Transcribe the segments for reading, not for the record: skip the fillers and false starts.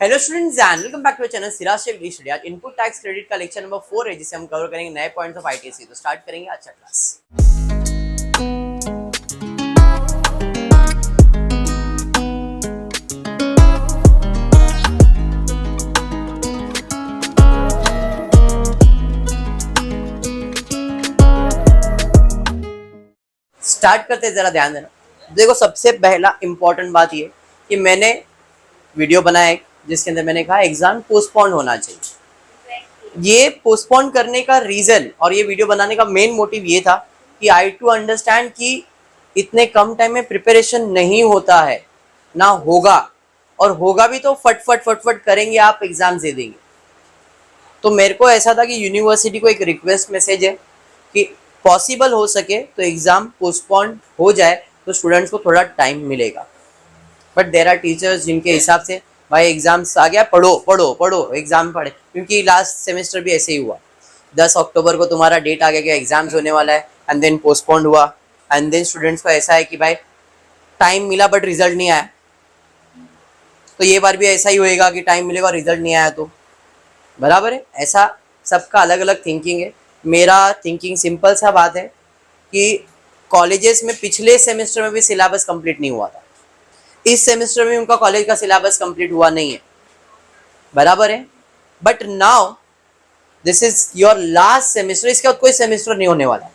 Hello students and welcome back to channel Siraj Shaikh the study. आज input tax credit का lecture number 4 है जिसे हम कवर करेंगे नए पॉइंट्स ऑफ आईटीसी। तो स्टार्ट करेंगे आज का क्लास। स्टार्ट करते हैं, जरा ध्यान देना। देखो, सबसे पहला इंपॉर्टेंट बात ये कि मैंने वीडियो बनाया जिसके अंदर मैंने कहा एग्जाम पोस्टपोन होना चाहिए। ये पोस्टपोन करने का रीजन और ये वीडियो बनाने का मेन मोटिव ये था कि आई टू अंडरस्टैंड कि इतने कम टाइम में प्रिपरेशन नहीं होता है, ना होगा, और होगा भी तो फटफट करेंगे, आप एग्जाम दे देंगे। तो मेरे को ऐसा था कि यूनिवर्सिटी को एक रिक्वेस्ट मैसेज है कि पॉसिबल हो सके तो एग्जाम पोस्टपोन हो जाए तो स्टूडेंट्स को थोड़ा टाइम मिलेगा। बट देयर आर टीचर्स जिनके हिसाब से भाई एग्जाम्स आ गया, पढ़ो एग्जाम पढ़े, क्योंकि लास्ट सेमेस्टर भी ऐसे ही हुआ। 10 अक्टूबर को तुम्हारा डेट आ गया कि एग्जाम्स होने वाला है, एंड देन पोस्टपोन्ड हुआ, एंड देन स्टूडेंट्स को ऐसा है कि भाई टाइम मिला बट रिजल्ट नहीं आया। तो ये बार भी ऐसा ही होएगा कि टाइम मिलेगा, रिजल्ट नहीं आया तो बराबर है। ऐसा सबका अलग अलग थिंकिंग है। मेरा थिंकिंग सिंपल सा बात है कि कॉलेजेस में पिछले सेमेस्टर में भी सिलेबस कंप्लीट नहीं हुआ था, इस सेमेस्टर में उनका कॉलेज का सिलेबस कंप्लीट हुआ नहीं है, बराबर है। But now this is your last semester, इसके बाद कोई सेमेस्टर नहीं होने वाला,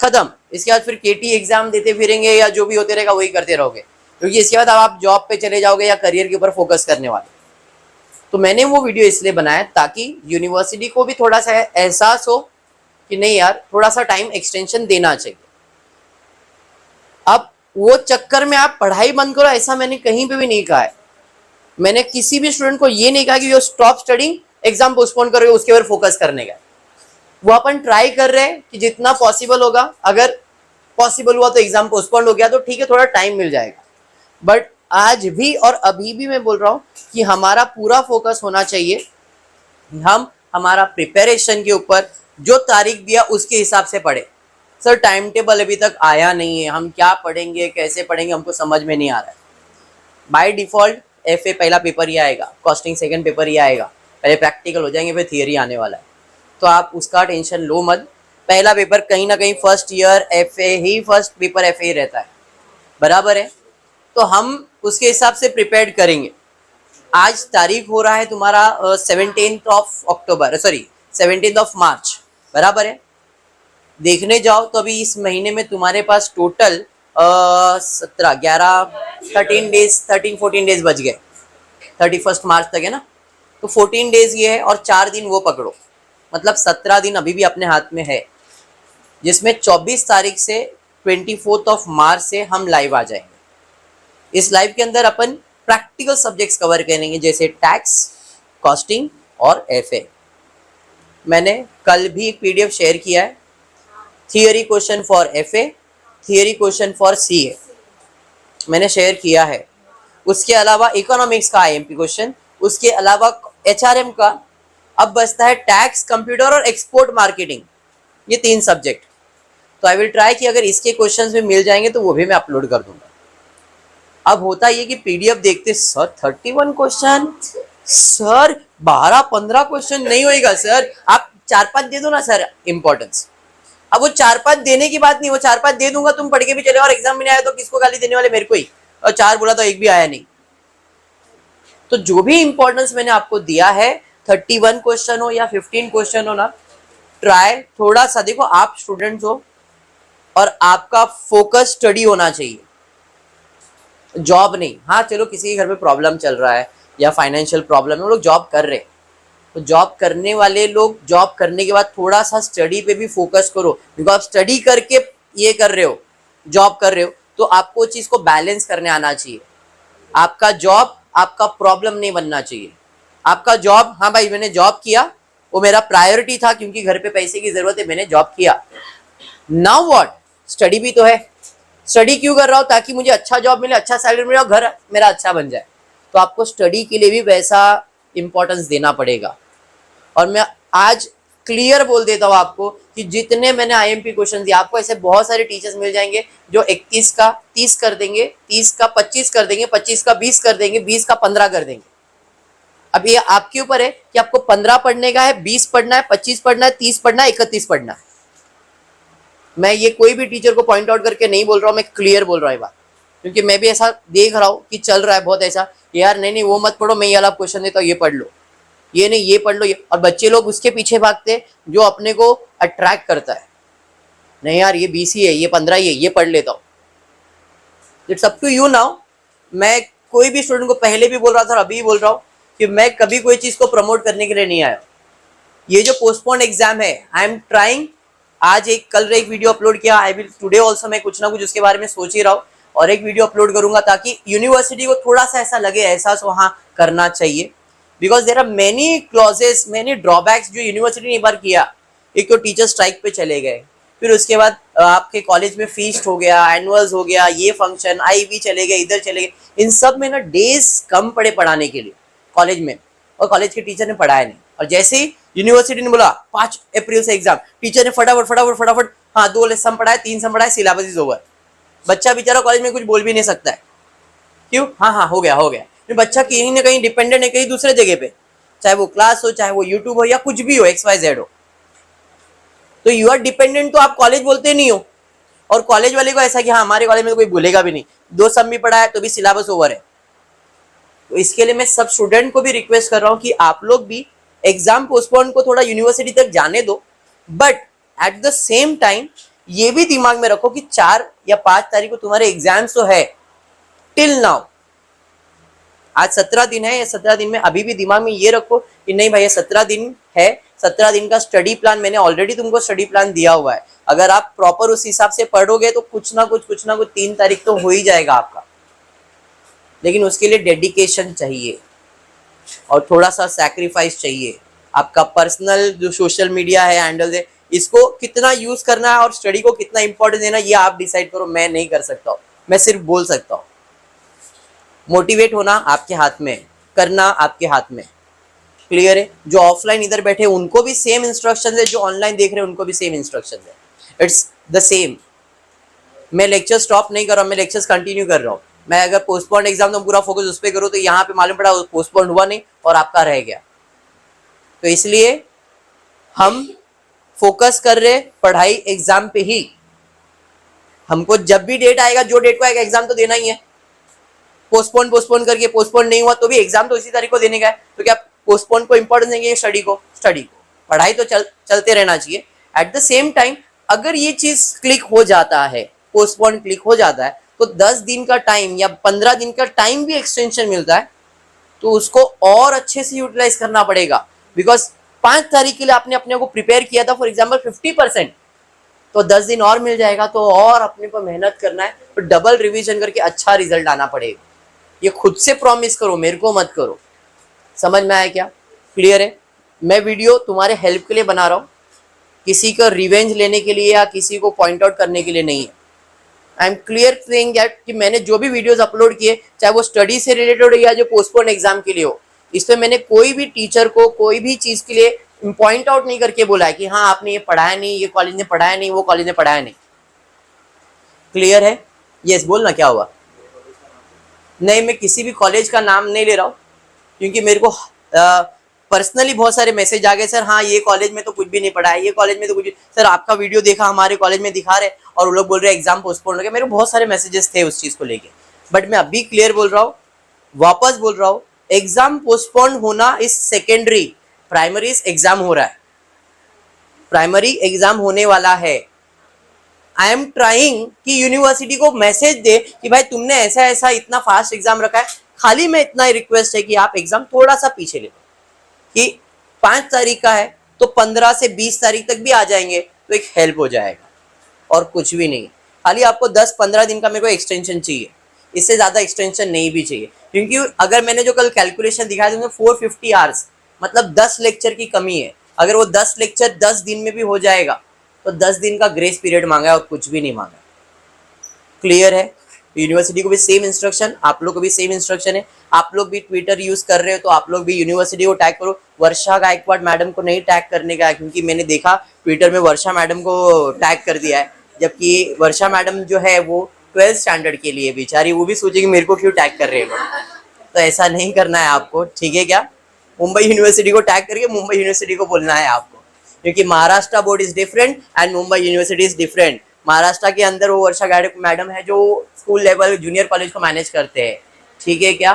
खत्म। इसके बाद फिर केटी एग्जाम देते फिरेंगे या जो भी होते रहेगा वही करते रहोगे, क्योंकि इसके बाद आप जॉब पे चले जाओगे या करियर के ऊपर फोकस करने वाले। तो मैंने वो वीडियो इसलिए बनाया ताकि यूनिवर्सिटी को भी थोड़ा सा एहसास हो कि नहीं यार, थोड़ा सा टाइम एक्सटेंशन देना चाहिए। अब वो चक्कर में आप पढ़ाई बंद करो, ऐसा मैंने कहीं पे भी नहीं कहा है। मैंने किसी भी स्टूडेंट को ये नहीं कहा कि you stop studying, exam postpone करोगे उसके ऊपर फोकस करने का। वो अपन ट्राई कर रहे हैं कि जितना पॉसिबल होगा, अगर पॉसिबल हुआ तो एग्जाम पोस्टपोन हो गया तो ठीक है, थोड़ा टाइम मिल जाएगा। बट आज भी और अभी भी मैं बोल रहा हूँ कि हमारा पूरा फोकस होना चाहिए, हम हमारा प्रिपरेशन के ऊपर जो तारीख दिया उसके हिसाब से पढ़े। सर टाइम टेबल अभी तक आया नहीं है, हम क्या पढ़ेंगे, कैसे पढ़ेंगे, हमको समझ में नहीं आ रहा है। बाय डिफॉल्ट एफए पहला पेपर ही आएगा, कॉस्टिंग सेकंड पेपर ही आएगा, पहले प्रैक्टिकल हो जाएंगे, फिर थियरी आने वाला है। तो आप उसका टेंशन लो मत। पहला पेपर कहीं ना कहीं फर्स्ट ईयर एफए ही, फर्स्ट पेपर एफए ही रहता है, बराबर है। तो हम उसके हिसाब से प्रिपेयर करेंगे। आज तारीख हो रहा है तुम्हारा 17th of October, sorry 17th of March, बराबर है। देखने जाओ तो अभी इस महीने में तुम्हारे पास टोटल 17, 11, 13 डेज बच गए। 31 मार्च तक है ना, तो 14 डेज ये है और 4 दिन वो पकड़ो, मतलब 17 दिन अभी भी अपने हाथ में है, जिसमें 24 तारीख से 24 ऑफ मार्च से हम लाइव आ जाएंगे। इस लाइव के अंदर अपन प्रैक्टिकल सब्जेक्ट्स कवर करेंगे, जैसे टैक्स, कॉस्टिंग और एफए। मैंने कल भी एक पीडीएफ शेयर किया है, theory question for FA, theory question for CA मैंने शेयर किया है। उसके अलावा इकोनॉमिक्स का आईएमपी क्वेश्चन, उसके अलावा एचआरएम का। अब बचता है टैक्स, कंप्यूटर और एक्सपोर्ट मार्केटिंग, ये 3 सब्जेक्ट। तो आई विल ट्राई कि अगर इसके क्वेश्चंस भी मिल जाएंगे तो वो भी मैं अपलोड कर दूंगा। अब होता ये कि पीडीएफ देखते सर 31 क्वेश्चन, सर 12-15 क्वेश्चन नहीं होएगा सर, आप 4-5 दे दो ना सर इंपॉर्टेंस। अब वो 4-5 देने की बात नहीं, वो 4-5 दे दूंगा, तुम पढ़ के भी चले और एग्जाम में नहीं आया तो किसको गाली देने वाले, मेरे को ही। और 4 बोला तो एक भी आया नहीं। तो जो भी इंपॉर्टेंस मैंने आपको दिया है, 31 क्वेश्चन हो या 15 क्वेश्चन हो ना, ट्राई थोड़ा सा देखो। आप स्टूडेंट्स हो और आपका फोकस स्टडी होना चाहिए, जॉब नहीं। हाँ चलो, किसी के घर में प्रॉब्लम चल रहा है या फाइनेंशियल प्रॉब्लम है, वो लोग जॉब कर रहे हैं, तो जॉब करने वाले लोग जॉब करने के बाद थोड़ा सा स्टडी पे भी फोकस करो, क्योंकि आप स्टडी करके ये कर रहे हो, जॉब कर रहे हो, तो आपको चीज को बैलेंस करने आना चाहिए। आपका जॉब आपका प्रॉब्लम नहीं बनना चाहिए। आपका जॉब, हाँ भाई मैंने जॉब किया, वो मेरा प्रायोरिटी था क्योंकि घर पे पैसे की जरूरत है, मैंने जॉब किया। नाउ व्हाट, स्टडी भी तो है। स्टडी क्यों कर रहा हूँ? ताकि मुझे अच्छा जॉब मिले, अच्छा सैलरी मिले और घर मेरा अच्छा बन जाए। तो आपको स्टडी के लिए भी वैसा इंपॉर्टेंस देना पड़ेगा। और मैं आज क्लियर बोल देता हूँ आपको कि जितने मैंने आईएमपी क्वेश्चन दिए, आपको ऐसे बहुत सारे टीचर्स मिल जाएंगे जो 21 का 30 कर देंगे, 30 का 25 कर देंगे, 25 का 20 कर देंगे, 20 का 15 कर देंगे। अब ये आपके ऊपर है कि आपको 15 पढ़ने का है, 20 पढ़ना है, 25 पढ़ना है, 30 पढ़ना है, 31 पढ़ना है। मैं ये कोई भी टीचर को पॉइंट आउट करके नहीं बोल रहा हूँ, मैं क्लियर बोल रहा हूँ ये बात, क्योंकि मैं भी ऐसा देख रहा हूँ कि चल रहा है बहुत ऐसा, यार नहीं वो मत पढ़ो, मैं ये वाला क्वेश्चन देता हूँ, ये पढ़ लो, ये नहीं ये पढ़ लो, ये। और बच्चे लोग उसके पीछे भागते जो अपने को अट्रैक्ट करता है, नहीं यार ये 20 ही है, ये 15 ही है, ये पढ़ लेता हूँ। It's up to you now. मैं कोई भी स्टूडेंट को पहले भी बोल रहा था और अभी भी बोल रहा हूँ कि मैं कभी कोई चीज को प्रमोट करने के लिए नहीं आया। ये जो पोस्टपोन एग्जाम है, आई एम ट्राइंग, आज कल एक वीडियो अपलोड किया, आई विल टुडे ऑल्सो, मैं कुछ ना कुछ उसके बारे में सोच ही रहा हूँ और एक वीडियो अपलोड करूंगा ताकि यूनिवर्सिटी को थोड़ा सा ऐसा लगे, एहसास वहां करना चाहिए। Because there are many clauses, many drawbacks जो यूनिवर्सिटी ने एक बार किया। एक तो टीचर स्ट्राइक पे चले गए, फिर उसके बाद आपके कॉलेज में फीस्ट हो गया, एनुअल्स हो गया, ये फंक्शन, आईवी चले गए, इधर चले गए, इन सब में ना डेज कम पड़े पढ़ाने के लिए कॉलेज में, और कॉलेज के टीचर ने पढ़ाया नहीं। और जैसे ही यूनिवर्सिटी ने बोला 5 अप्रैल से एग्जाम, टीचर ने फटाफट फटाफट फटाफट हाँ 2 लेसन पढ़ाए, 3 सम पढ़ाए, सिलेबस इज ओवर। बच्चा बेचारा कॉलेज में कुछ बोल भी नहीं सकता है, क्यों? हाँ हाँ हो गया हो गया। बच्चा कहीं ना कहीं डिपेंडेंट है कहीं दूसरे जगह पे, चाहे वो क्लास हो, चाहे वो यूट्यूब हो, या कुछ भी हो, XYZ हो, तो यू आर डिपेंडेंट, तो आप कॉलेज बोलते नहीं हो। और कॉलेज वाले को ऐसा कि हाँ हमारे कॉलेज में तो कोई बोलेगा भी नहीं, 2 सम भी पढ़ा है तो भी सिलेबस ओवर है। तो इसके लिए मैं सब स्टूडेंट को भी रिक्वेस्ट कर रहा हूँ कि आप लोग भी एग्जाम पोस्टपोन को थोड़ा यूनिवर्सिटी तक जाने दो, but at the same time ये भी दिमाग में रखो कि 4 या 5 तारीख को तुम्हारे एग्जाम्स तो है। टिल नाउ आज 17 दिन है, या 17 दिन में अभी भी दिमाग में ये रखो कि नहीं भाई ये 17 दिन है, 17 दिन का स्टडी प्लान मैंने ऑलरेडी तुमको स्टडी प्लान दिया हुआ है। अगर आप प्रॉपर उस हिसाब से पढ़ोगे तो कुछ ना कुछ 3 तारीख तो हो ही जाएगा आपका। लेकिन उसके लिए डेडिकेशन चाहिए और थोड़ा सा सैक्रिफाइस चाहिए। आपका पर्सनल जो सोशल मीडिया है हैंडल है, इसको कितना यूज करना है और स्टडी को कितना इंपॉर्टेंस देना, ये आप डिसाइड करो, मैं नहीं कर सकता हूँ, मैं सिर्फ बोल सकता हूँ। मोटिवेट होना आपके हाथ में, करना आपके हाथ में। क्लियर है? जो ऑफलाइन इधर बैठे उनको भी सेम इंस्ट्रक्शन है, जो ऑनलाइन देख रहे हैं उनको भी सेम इंस्ट्रक्शन है, इट्स द सेम। मैं लेक्चर स्टॉप नहीं कर रहा हूँ, मैं लेक्चर्स कंटिन्यू कर रहा हूँ। मैं अगर पोस्टपोन एग्जाम तो पूरा फोकस उस पर करूँ तो यहाँ पे मालूम पड़ा पोस्टपोन हुआ नहीं और आपका रह गया। तो इसलिए हम फोकस कर रहे पढ़ाई एग्जाम पे ही। हमको जब भी डेट आएगा, जो डेट को आएगा एग्जाम तो देना ही है। पोस्टपोन करके पोस्टपोन नहीं हुआ तो भी एग्जाम तो इसी तारीख को देने का है, तो क्या पोस्टपोन को इंपॉर्टेंस देंगे स्टडी को? पढ़ाई तो चलते रहना चाहिए। एट द सेम टाइम अगर ये चीज क्लिक हो जाता है, पोस्टपोन क्लिक हो जाता है, तो 10 दिन का टाइम या 15 दिन का टाइम भी एक्सटेंशन मिलता है, तो उसको और अच्छे से यूटिलाइज करना पड़ेगा। बिकॉज 5 तारीख के लिए आपने अपने को प्रिपेयर किया था फॉर एग्जाम्पल 50%, तो 10 दिन और मिल जाएगा, तो और अपने को मेहनत करना है, तो डबल रिवीजन करके अच्छा रिजल्ट आना पड़ेगा। ये खुद से प्रॉमिस करो, मेरे को मत करो। समझ में आया क्या? क्लियर है? मैं वीडियो तुम्हारे हेल्प के लिए बना रहा हूँ, किसी का रिवेंज लेने के लिए या किसी को पॉइंट आउट करने के लिए नहीं है। I am clear saying that कि मैंने जो भी वीडियोस अपलोड किए, चाहे वो स्टडी से रिलेटेड हो या जो पोस्टपोन एग्जाम के लिए हो, इसमें मैंने कोई भी टीचर को कोई भी चीज के लिए पॉइंट आउट नहीं करके बोला है कि हाँ आपने ये पढ़ाया नहीं, ये कॉलेज ने पढ़ाया नहीं, वो कॉलेज ने पढ़ाया नहीं। क्लियर है? यस बोलना, क्या हुआ? नहीं, मैं किसी भी कॉलेज का नाम नहीं ले रहा हूँ, क्योंकि मेरे को पर्सनली बहुत सारे मैसेज आ गए, सर हाँ ये कॉलेज में तो कुछ भी नहीं पढ़ा है, ये कॉलेज में तो कुछ, सर आपका वीडियो देखा हमारे कॉलेज में दिखा रहे और वो लोग बोल रहे एग्जाम पोस्टपोन हो गया। मेरे बहुत सारे मैसेजेस थे उस चीज को लेके, बट मैं अभी क्लियर बोल रहा हूँ, वापस बोल रहा हूँ, एग्जाम पोस्टपोन होना इज सेकेंडरी, प्राइमरी एग्जाम हो रहा है, प्राइमरी एग्जाम होने वाला है। आई एम ट्राइंग कि यूनिवर्सिटी को मैसेज दे कि भाई तुमने ऐसा ऐसा इतना फास्ट एग्जाम रखा है, खाली मैं इतना ही रिक्वेस्ट है कि आप एग्जाम थोड़ा सा पीछे ले लो, कि 5 तारीख का है तो 15 से 20 तारीख तक भी आ जाएंगे तो एक हेल्प हो जाएगा, और कुछ भी नहीं। खाली आपको 10-15 दिन का मेरे को एक्सटेंशन चाहिए, इससे ज्यादा एक्सटेंशन नहीं भी चाहिए, क्योंकि अगर मैंने जो कल कैलकुलेशन दिखाया था 450 आवर्स मतलब 10 लेक्चर की कमी है। अगर वो 10 लेक्चर 10 दिन में भी हो जाएगा तो 10 दिन का ग्रेस पीरियड मांगा है और कुछ भी नहीं मांगा। क्लियर है? यूनिवर्सिटी को भी सेम इंस्ट्रक्शन, आप लोग को भी सेम इंस्ट्रक्शन है। आप लोग भी ट्विटर यूज कर रहे हो तो आप लोग भी यूनिवर्सिटी को टैग करो। वर्षा गायकवाड मैडम को नहीं टैग करने का है, क्योंकि मैंने देखा ट्विटर में वर्षा मैडम को टैग कर दिया है, जबकि वर्षा मैडम जो है वो 12th स्टैंडर्ड के लिए बेचारी, वो भी सोचेगी मेरे को क्यों टैग कर रहे हो। तो ऐसा नहीं करना है आपको, ठीक है क्या? मुंबई यूनिवर्सिटी को टैग करके मुंबई यूनिवर्सिटी को बोलना है आपको, क्योंकि Maharashtra board is different and Mumbai university is different. Maharashtra के अंदर वो वर्षा गाड़े मैडम है जो स्कूल लेवल जूनियर कॉलेज को मैनेज करते हैं, ठीक है क्या?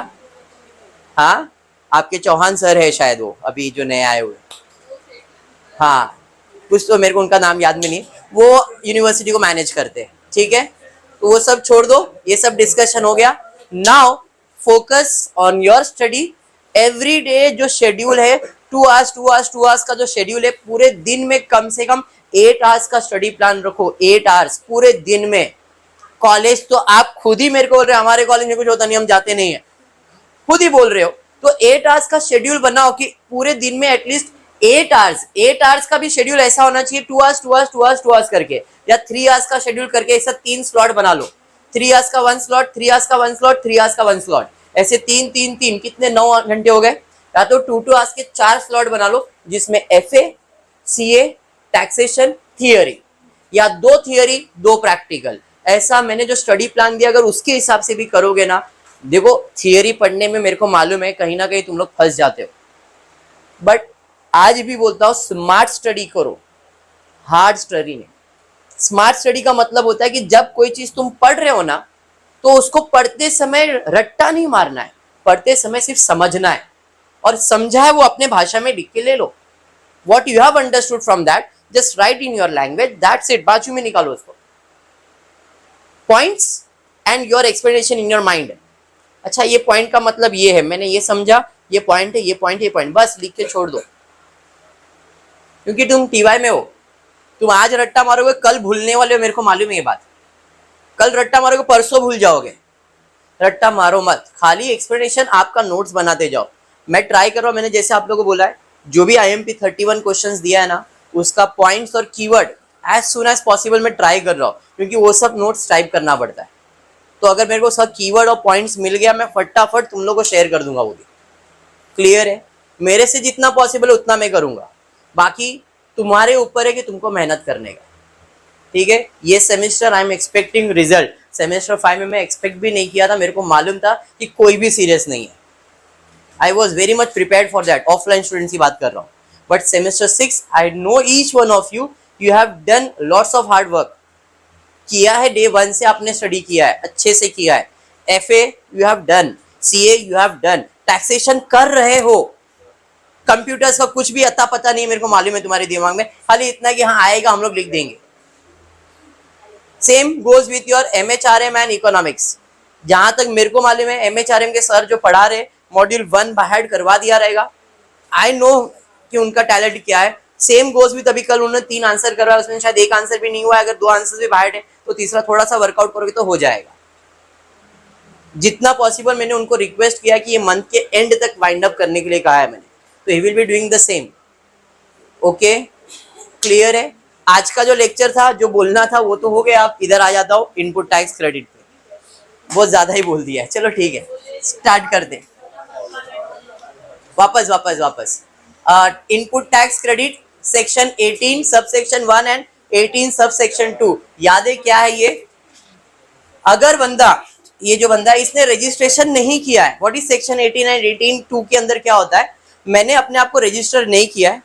हाँ, आपके चौहान सर है शायद, वो अभी जो नए आए हुए, हाँ कुछ तो मेरे को उनका नाम याद में नहीं, वो यूनिवर्सिटी को मैनेज करते हैं, ठीक है? तो वो सब छोड़ दो, ये सब डिस्कशन हो गया। Now focus on your study. Every day जो शेड्यूल है 2 आवर्स 2 आवर्स 2 आवर्स का जो शेड्यूल है, पूरे दिन में कम से कम 8 आवर्स का स्टडी प्लान रखो। 8 आवर्स पूरे दिन में। कॉलेज तो आप खुद ही मेरे को बोल रहे हो हमारे कॉलेज में कुछ होता नहीं, हम जाते नहीं है, खुद ही बोल रहे हो। तो 8 आवर्स का शेड्यूल बनाओ कि पूरे दिन में एटलीस्ट 8 आवर्स, 8 आवर्स का भी शेड्यूल ऐसा होना चाहिए 2 आवर्स 2 आवर्स 2 आवर्स 2 आवर्स करके, या 3 आवर्स का शेड्यूल करके ऐसा 3 स्लॉट बना लो। 3 आवर्स का 1 स्लॉट, 3 आवर्स का 1 स्लॉट, 3 आवर्स का 1 स्लॉट, ऐसे 3 3 3 कितने 9 घंटे हो गए। या तो 2 आवर्स के 4 स्लॉट बना लो जिसमें FA, CA, टैक्सेशन, थियरी, या 2 थियरी 2 प्रैक्टिकल। ऐसा मैंने जो स्टडी प्लान दिया अगर उसके हिसाब से भी करोगे ना, देखो थियरी पढ़ने में मेरे को मालूम है कहीं ना कहीं तुम लोग फंस जाते हो, बट आज भी बोलता हूं स्मार्ट स्टडी करो, हार्ड स्टडी नहीं। स्मार्ट स्टडी का मतलब होता है कि जब कोई चीज तुम पढ़ रहे हो ना, तो उसको पढ़ते समय रट्टा नहीं मारना है, पढ़ते समय सिर्फ समझना है, और समझा है वो अपने भाषा में लिख के ले लो। What you have understood from that just write in your language, that's it. बाजू में निकालो उसको, points and your explanation in your mind. अच्छा ये पॉइंट का मतलब ये है, मैंने ये समझा, ये पॉइंट है, ये पॉइंट, ये पॉइंट, बस लिख के छोड़ दो। क्योंकि तुम TY में हो, तुम आज रट्टा मारोगे कल भूलने वाले हो, मेरे को मालूम है ये बात। कल रट्टा मारोगे परसों भूल जाओगे। रट्टा मारो मत, खाली एक्सप्लेनेशन आपका नोट्स बनाते जाओ। मैं ट्राई कर रहा हूं, मैंने जैसे आप लोगों को बोला है, जो भी IMP 31 क्वेश्चंस दिया है ना, उसका पॉइंट्स और keyword as soon as possible मैं ट्राई कर रहा हूँ, क्योंकि वो सब नोट्स टाइप करना पड़ता है। तो अगर मेरे को सब कीवर्ड और पॉइंट्स मिल गया, मैं फटाफट तुम लोगों को शेयर कर दूंगा, वो भी क्लियर है। मेरे से जितना पॉसिबल है उतना मैं करूंगा, बाकी तुम्हारे ऊपर है कि तुमको मेहनत करने का, ठीक है। ये semester I am expecting result. Semester 5 में मैं एक्सपेक्ट भी नहीं किया था, मेरे को मालूम था कि कोई भी सीरियस नहीं है। I was very much prepared for that, offline students की बात कर रहा हूँ। But semester 6 I know each one of you, you have done lots of hard work. किया है, डे 1 से आपने स्टडी किया है, अच्छे से किया है। FA you have done, CA you have done, taxation कर रहे हो। कंप्यूटर्स का कुछ भी अता पता नहीं है, मेरे को मालूम है तुम्हारे दिमाग में, खाली इतना कि हाँ आएगा, हम लोग लिख देंगे। Same goes with your MHRM and economics. जहां तक मेरे को मालूम है MHRM के सर जो पढ़ा रहे, मॉड्यूल 1 बाहर करवा दिया रहेगा। आई नो कि उनका टैलेंट क्या है। सेम गोज विथ, अभी कल उन्होंने 3 आंसर करवाया, उसमें शायद 1 आंसर भी नहीं हुआ है। अगर 2 आंसर भी बाहर है तो तीसरा थोड़ा सा वर्कआउट करोगे तो हो जाएगा। जितना पॉसिबल मैंने उनको रिक्वेस्ट किया कि ये मंथ के एंड तक वाइंड अप करने के लिए कहा है मैंने, तो he will be doing the same. Okay, clear है। आज का जो लेक्चर था, जो बोलना था वो तो हो गया। आप इधर आ जाता हूँ इनपुट टैक्स क्रेडिट पे, बहुत ज्यादा ही बोल दिया है। चलो ठीक है, स्टार्ट करते। वापस input tax credit section 18 sub section 1 and 18 sub section 2। याद है क्या है ये? अगर बंदा, ये जो बंदा है इसने रजिस्ट्रेशन नहीं किया है, व्हाट इज सेक्शन 18 एंड 18(2) के अंदर क्या होता है? मैंने अपने आप को रजिस्टर नहीं किया है,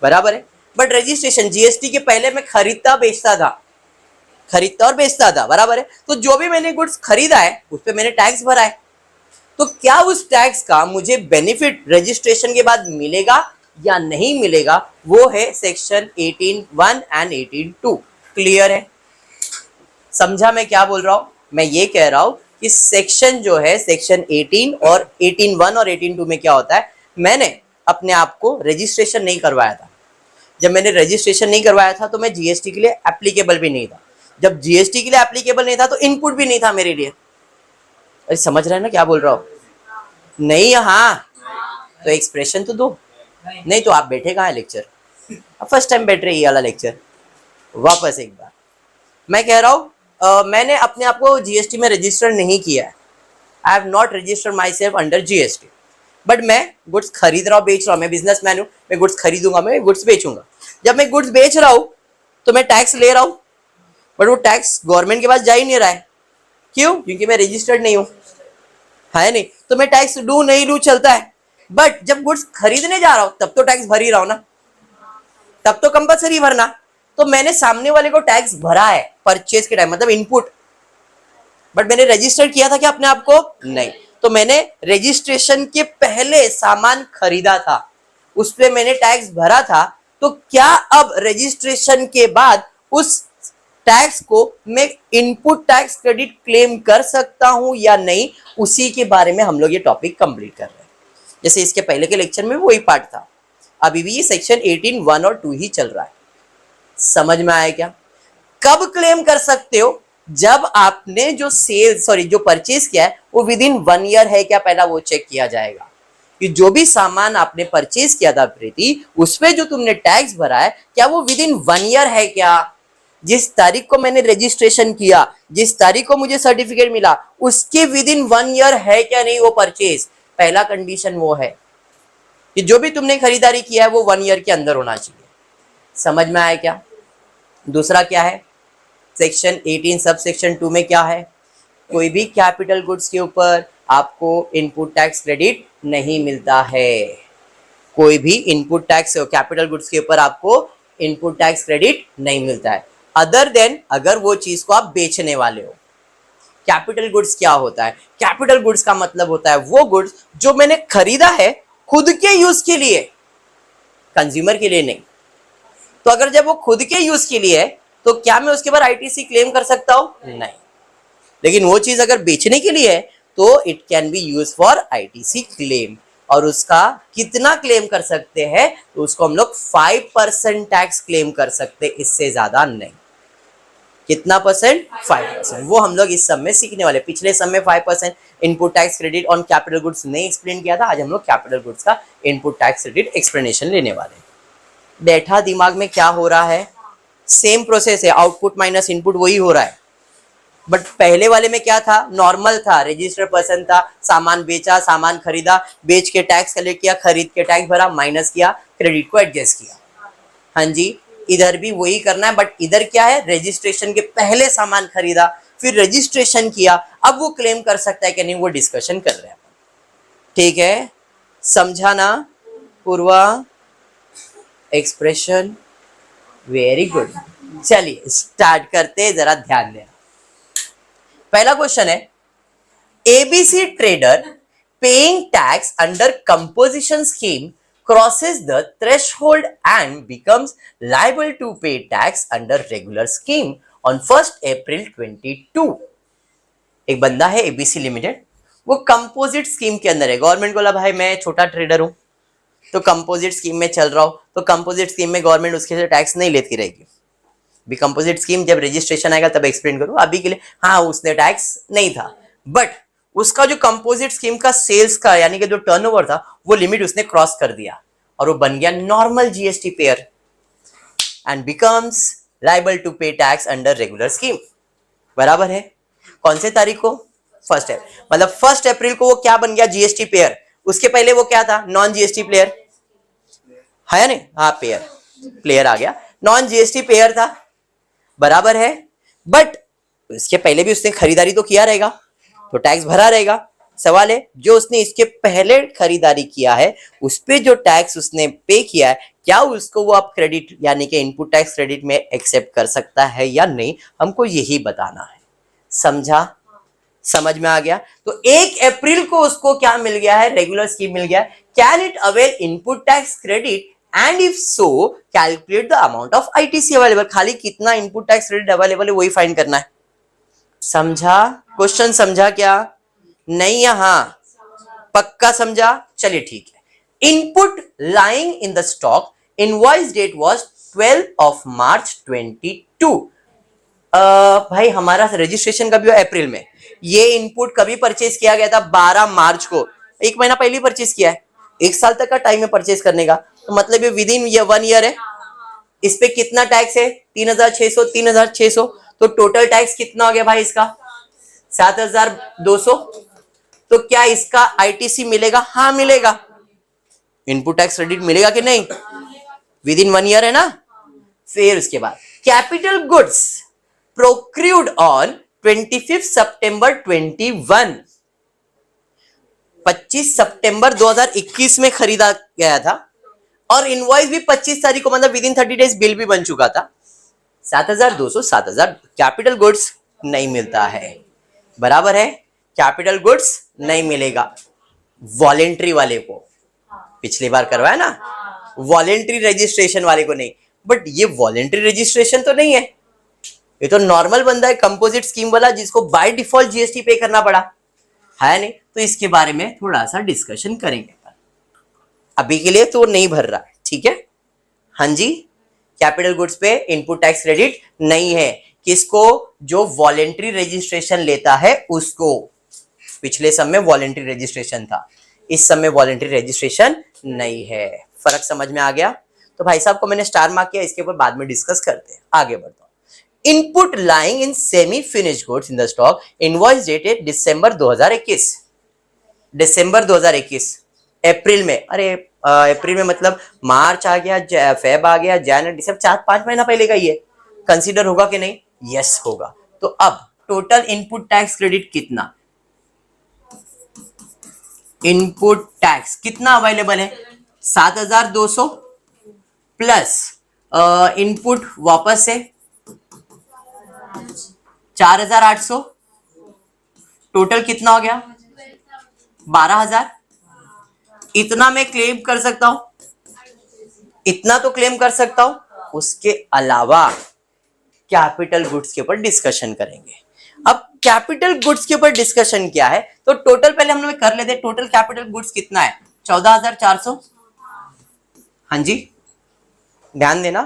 बराबर है, बट रजिस्ट्रेशन GST के पहले मैं खरीदता बेचता था, खरीदता और बेचता था, बराबर है। तो जो भी मैंने गुड्स खरीदा है उस पर मैंने टैक्स भरा है, तो क्या उस टैक्स का मुझे बेनिफिट रजिस्ट्रेशन के बाद मिलेगा या नहीं मिलेगा? वो है सेक्शन 18(1) एंड 18(2). क्लियर है? समझा मैं क्या बोल रहा हूं? मैं ये कह रहा हूं कि सेक्शन जो है सेक्शन 18 और 18(1) और 18(2) में क्या होता है, मैंने अपने आप को रजिस्ट्रेशन नहीं करवाया था। जब मैंने रजिस्ट्रेशन नहीं करवाया था तो मैं GST के लिए एप्लीकेबल भी नहीं था। जब GST के लिए एप्लीकेबल नहीं था तो इनपुट भी नहीं था मेरे लिए। अरे समझ रहे हैं ना क्या बोल रहा हूँ? नहीं, हाँ तो एक्सप्रेशन तो दो, नहीं तो आप बैठे कहाँ है लेक्चर? फर्स्ट टाइम बैठ रहे ये वाला लेक्चर। वापस एक बार मैं कह रहा हूँ, मैंने अपने आप को GST में रजिस्टर नहीं किया है। I have not registered my self under GST, but मैं गुड्स खरीद रहा हूँ, बेच रहा हूँ। मैं बिजनेसमैन हूँ, मैं गुड्स खरीदूंगा, मैं गुड्स बेचूंगा। जब मैं गुड्स बेच रहा हूँ तो मैं टैक्स ले रहा हूँ, बट वो टैक्स गवर्नमेंट के पास जा ही नहीं रहा है। क्यों? क्योंकि मैं रजिस्टर्ड नहीं हूँ, है नहीं। तो मैं टैक्स लूँ नहीं लूँ चलता है, बट जब गुड्स खरीदने जा रहा हूं तब तो टैक्स भर ही रहा हूं ना, तब तो कंपलसरी भरना। तो मैंने सामने वाले को टैक्स भरा है परचेज के टाइम, मतलब इनपुट, बट मैंने रजिस्टर किया था क्या अपने आप को? नहीं। तो मैंने रजिस्ट्रेशन के पहले सामान खरीदा था, उस पे मैंने टैक्स भरा था। तो क्या अब रजिस्ट्रेशन के बाद उस टैक्स को मैं इनपुट टैक्स क्रेडिट क्लेम कर सकता हूं या नहीं, उसी के बारे में हम लोग ये टॉपिक कंप्लीट कर रहे हैं। जैसे इसके पहले के लेक्चर में वही पार्ट था, अभी भी ये सेक्शन 18(1) और 2 ही चल रहा है। समझ में आया क्या? कब क्लेम कर सकते हो? जब आपने जो जो परचेज किया है वो विद इन 1 ईयर है क्या, पहला वो चेक किया जाएगा कि जो भी सामान आपने परचेज किया था प्रीति, उस पे जो तुमने टैक्स भरा है क्या वो विद इन 1 ईयर है क्या? जिस तारीख को मैंने रजिस्ट्रेशन किया, जिस तारीख को मुझे सर्टिफिकेट मिला, उसके विद इन 1 ईयर है क्या नहीं वो परचेज? पहला कंडीशन वो है कि जो भी तुमने खरीदारी किया है वो 1 ईयर के अंदर होना चाहिए। समझ में आया क्या? दूसरा क्या है? सेक्शन 18 सब सेक्शन 2 में क्या है? कोई भी कैपिटल गुड्स के ऊपर आपको इनपुट टैक्स क्रेडिट नहीं मिलता है। कोई भी इनपुट टैक्स कैपिटल गुड्स के ऊपर आपको इनपुट टैक्स क्रेडिट नहीं मिलता है, अदर देन अगर वो चीज को आप बेचने वाले हो। कैपिटल गुड्स क्या होता है? कैपिटल गुड्स का मतलब होता है वो गुड्स जो मैंने खरीदा है खुद के यूज के लिए, कंज्यूमर के लिए नहीं। तो अगर जब वो खुद के यूज के लिए है तो क्या मैं उसके ऊपर आईटीसी क्लेम कर सकता हूं? नहीं। लेकिन वो चीज अगर बेचने के लिए है तो it can be use for ITC claim. और उसका कितना क्लेम कर सकते हैं? तो उसको हम लोग 5% टैक्स क्लेम कर सकते, इससे ज्यादा नहीं। कितना परसेंट? 5%। वो हम लोग इस सब में सीखने वाले। पिछले सब में 5% input tax credit on capital goods नहीं एक्सप्लेन किया था, आज हम लोग कैपिटल गुड्स का इनपुट टैक्स क्रेडिट एक्सप्लेनेशन लेने वाले। बैठा दिमाग में क्या हो रहा है? सेम प्रोसेस है, आउटपुट माइनस इनपुट वही हो रहा है। बट पहले वाले में क्या था? नॉर्मल था, रजिस्टर्ड पर्सन था, सामान बेचा, सामान खरीदा, बेच के टैक्स कलेक्ट किया, खरीद के टैक्स भरा, माइनस किया, क्रेडिट को एडजस्ट किया। हाँ जी, इधर भी वही करना है, बट इधर क्या है? रजिस्ट्रेशन के पहले सामान खरीदा, फिर रजिस्ट्रेशन किया, अब वो क्लेम कर सकता है कि नहीं वो डिस्कशन कर रहे हैं। ठीक है, समझा ना पूर्वा? Expression very good. चलिए स्टार्ट करते हैं, जरा ध्यान देना। पहला क्वेश्चन है, ABC trader paying tax under composition scheme crosses the threshold and becomes liable to pay tax under regular scheme on 1st April 22। एक बंदा है एबीसी लिमिटेड, वो कंपोजिट स्कीम के अंदर है। गवर्नमेंट बोला भाई मैं छोटा ट्रेडर हूं तो कंपोजिट स्कीम में चल रहा हूं, तो कंपोजिट स्कीम में गवर्नमेंट उसके से टैक्स नहीं लेती रहेगी। भी कंपोजिट स्कीम जब रजिस्ट्रेशन आएगा तब एक्सप्लेन करूं, अभी के लिए हाँ उसने टैक्स नहीं था, बट उसका जो कंपोजिट स्कीम का सेल्स का यानी कि जो टर्नओवर था वो लिमिट उसने क्रॉस कर दिया और वो बन गया normal GST payer and becomes liable to pay tax under regular scheme. बराबर है? कौन से तारीख को? 1 अप्रैल। मतलब 1 अप्रैल को वो क्या बन गया? GST pair. उसके पहले वो क्या था? नॉन जीएसटी प्लेयर है या नहीं? हाँ पेयर, प्लेयर आ गया, नॉन जीएसटी पेयर था। बराबर है? बट इसके पहले भी उसने खरीदारी तो किया रहेगा, तो टैक्स भरा रहेगा। सवाल है जो उसने इसके पहले खरीदारी किया है उस पे जो टैक्स उसने पे किया है क्या उसको वो आप क्रेडिट यानी कि इनपुट टैक्स क्रेडिट में एक्सेप्ट कर सकता है या नहीं, हमको यही बताना है। समझा? समझ में आ गया? तो 1 अप्रैल को उसको क्या मिल गया है? रेगुलर स्कीम मिल गया है। Can it avail input tax credit and if so calculate the amount of ITC available. खाली कितना इनपुट टैक्स क्रेडिट अवेलेबल है वही फाइंड करना है। समझा? क्वेश्चन समझा क्या? नहीं यहां पक्का समझा? चलिए ठीक है। Input lying in the stock invoice date was 12 of March 22। भाई हमारा रजिस्ट्रेशन कभी हुआ? अप्रैल में। ये इनपुट कभी परचेज किया गया था? 12 मार्च को, 1 महीना पहले परचेज किया है। 1 साल तक का टाइम है परचेज करने का, तो मतलब ये विद इन 1 ईयर है। इस पे कितना टैक्स है? 3600, 3600। तो टोटल टैक्स कितना हो गया भाई इसका? 7200। तो क्या इसका आईटीसी मिलेगा? हाँ मिलेगा। इनपुट टैक्स क्रेडिट मिलेगा कि नहीं? विद इन 1 ईयर है ना। फिर उसके बाद कैपिटल गुड्स प्रोक्यूर्ड ऑन 25 सितंबर 21। 25 सितंबर 2021 में खरीदा गया था और इनवॉइस भी 25 तारीख को, मतलब विद इन 30 डेज बिल भी बन चुका था। 7,200, 7,000 कैपिटल गुड्स नहीं मिलता है, बराबर है। कैपिटल गुड्स नहीं मिलेगा वॉलेंट्री वाले को, पिछली बार करवाया ना, वॉलेंट्री रजिस्ट्रेशन वाले को नहीं। बट ये वॉलेंट्री रजिस्ट्रेशन तो नहीं है, ये तो नॉर्मल बंदा है, कंपोजिट स्कीम वाला, जिसको बाय डिफॉल्ट जीएसटी पे करना पड़ा है नहीं। तो इसके बारे में थोड़ा सा डिस्कशन करेंगे, अभी के लिए तो नहीं भर रहा है, ठीक है। हाँ जी, कैपिटल गुड्स पे इनपुट टैक्स क्रेडिट नहीं है। किसको? जो वॉलेंट्री रजिस्ट्रेशन लेता है उसको। पिछले सम में वॉलेंट्री रजिस्ट्रेशन था, इस समय वॉलेंट्री रजिस्ट्रेशन नहीं है। फर्क समझ में आ गया? तो भाई साहब को मैंने स्टार मार्क किया, इसके ऊपर बाद में डिस्कस करते हैं। आगे बढ़ता हूं। Input lying in semi finished goods in the stock, invoice dated December 2021। दिसंबर 2021, अप्रैल में, अरे अप्रैल में मतलब मार्च आ गया, फेब आ गया, जनवरी, दिसंबर, 4-5 महीना पहले का ये कंसीडर होगा कि नहीं? यस होगा। तो अब टोटल इनपुट टैक्स क्रेडिट कितना, इनपुट टैक्स कितना अवेलेबल है? 7,200 प्लस इनपुट वापस से 4,800, टोटल कितना हो गया? 12,000। इतना मैं क्लेम कर सकता हूं, इतना तो क्लेम कर सकता हूं। उसके अलावा कैपिटल गुड्स के ऊपर डिस्कशन करेंगे। अब कैपिटल गुड्स के ऊपर डिस्कशन क्या है, तो टोटल पहले हम लोग कर लेते हैं। टोटल कैपिटल गुड्स कितना है? 14,400। हाँ जी, ध्यान देना।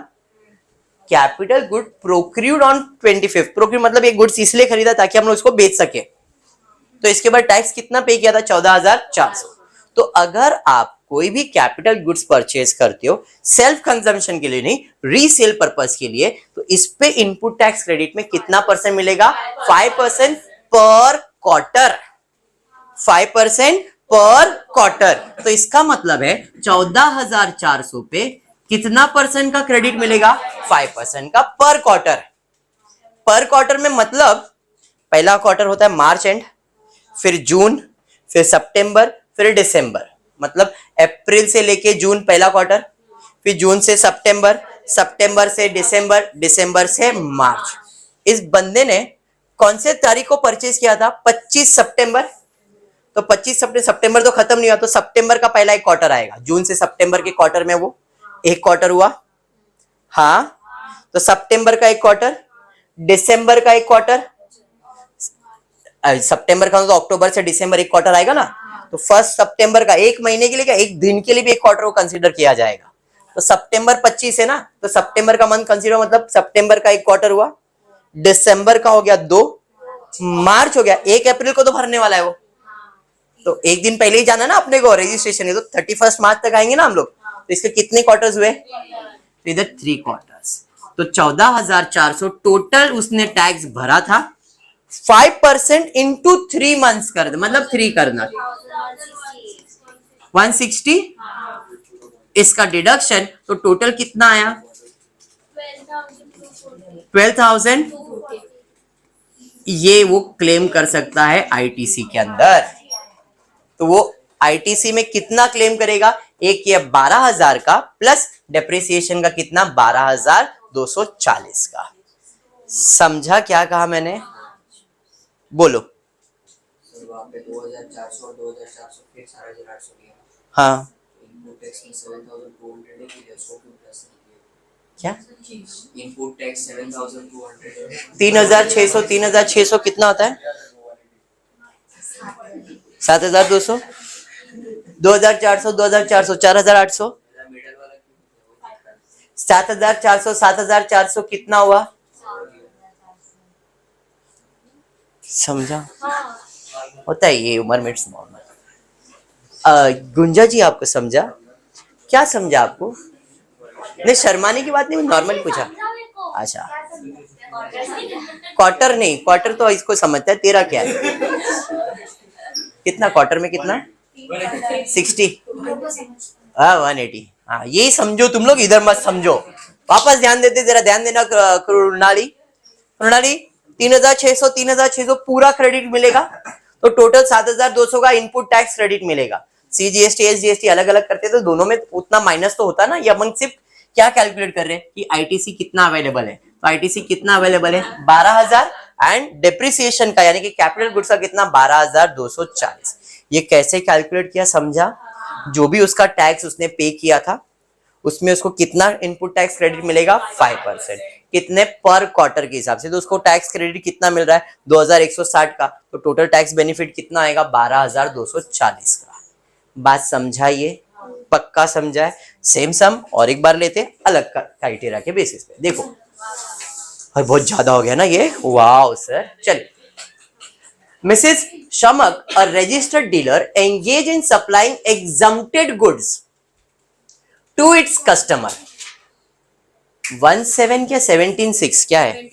कैपिटल गुड प्रोक्यूर्ड ऑन 25, प्रोक्यूर मतलब ये गुड्स इसलिए खरीदा ताकि हम लोग इसको बेच सके। तो इसके बाद टैक्स कितना पे किया था? 14,400। तो अगर आप कोई भी कैपिटल गुड्स परचेज करते हो सेल्फ कंजम्पशन के लिए नहीं, रीसेल पर्पस के लिए, तो इस पे इनपुट टैक्स क्रेडिट में कितना परसेंट मिलेगा? 5% पर क्वार्टर, 5% पर क्वार्टर। तो इसका मतलब है 14,400 पे कितना परसेंट का क्रेडिट मिलेगा? 5% का पर क्वार्टर। पर क्वार्टर में मतलब पहला क्वार्टर होता है मार्च एंड, फिर जून, फिर सितंबर, फिर दिसंबर। मतलब अप्रैल से लेके जून पहला क्वार्टर, फिर जून से सितंबर, सितंबर से दिसंबर, दिसंबर से मार्च। इस बंदे ने कौन से तारीख को परचेज किया था? 25 सितंबर। तो 25 सितंबर तो खत्म नहीं हुआ, तो सितंबर का पहला एक क्वार्टर आएगा। जून से सितंबर के क्वार्टर में वो एक क्वार्टर हुआ, हाँ। तो सितंबर का एक क्वार्टर, दिसंबर का एक क्वार्टर, सितंबर का तो अक्टूबर से दिसंबर एक क्वार्टर आएगा ना। तो फर्स्ट सितंबर का एक महीने के लिए, क्या एक दिन के लिए भी एक क्वार्टर को कंसीडर किया जाएगा। तो सितंबर 25 है ना, तो सितंबर का मंथ कंसीडर, मतलब सितंबर का एक क्वार्टर हुआ, दिसंबर का हो गया 2, मार्च हो गया, 1 अप्रैल को तो भरने वाला है वो, तो एक दिन पहले ही जाना ना अपने को रजिस्ट्रेशन है, तो 31 मार्च तक आएंगे ना हम लोग। तो इसके कितने क्वार्टर्स हुए? तो इधर 3 क्वार्टर्स। तो 14,400 टोटल उसने टैक्स भरा था। 5% इंटू 3 मंथ्स कर दे, मतलब 3 करना, 160 इसका डिडक्शन। तो टोटल कितना आया? 12,000। ये वो क्लेम कर सकता है आईटीसी के अंदर। तो वो आईटीसी में कितना क्लेम करेगा? एक ये 12,000 का प्लस डेप्रिसिएशन का कितना? 12,240 का। समझा क्या कहा मैंने? बोलो। वहाँ पे 2,400 और 2,400 फिर 4,800 लिया। हाँ, इनपुट टैक्स में 7,200 है, कि उसको क्यों प्लस नहीं क्या? किया? इनपुट टैक्स 7,200 है। 3,600, 3,600 कितना होता है? 7,200, 2,400, 2,400, 4,800, 7,400, 7,400 कितना हुआ? समझा? होता है ये उम्र में, इट्स नॉर्मल। गुंजा जी आपको समझा? क्या समझा आपको? नहीं, शर्माने की बात नहीं, नॉर्मल पूछा। अच्छा, क्वार्टर नहीं, क्वार्टर तो इसको समझता है। तेरा क्या है? कितना क्वार्टर में? कितना? 60, हाँ 180। हाँ, यही समझो तुम लोग, इधर मत समझो। वापस ध्यान देते, जरा ध्यान देना। कृणाली, 3,600 पूरा क्रेडिट मिलेगा। तो टोटल 7,200 का इनपुट टैक्स क्रेडिट मिलेगा। CGST SGST अलग अलग करते तो दोनों में उतना माइनस तो होता ना, या हम सिर्फ क्या कैलकुलेट कर रहे हैं कि ITC कितना अवेलेबल है। तो ITC कितना अवेलेबल है 12,000 एंड डिप्रिसिएशन का यानी कि कैपिटल गुड्स का कितना 12,240। ये कैसे कैलकुलेट किया समझा? जो भी उसका टैक्स उसने पे किया था उसमें उसको कितना इनपुट टैक्स क्रेडिट मिलेगा 5%। कितने पर क्वार्टर के हिसाब से, तो उसको टैक्स क्रेडिट कितना मिल रहा है 2160 का, तो टोटल टैक्स बेनिफिट कितना आएगा 12,240 का। बात समझा? ये पक्का समझा है? सेम सम और एक बार लेते अलग क्राइटेरिया के बेसिस पे। देखो और बहुत ज्यादा हो गया ना ये, वाओ सर। चलिए, Mrs. Shamak, a registered dealer, engaged in supplying exempted goods to its customer. 17 क्या 17/6 क्या है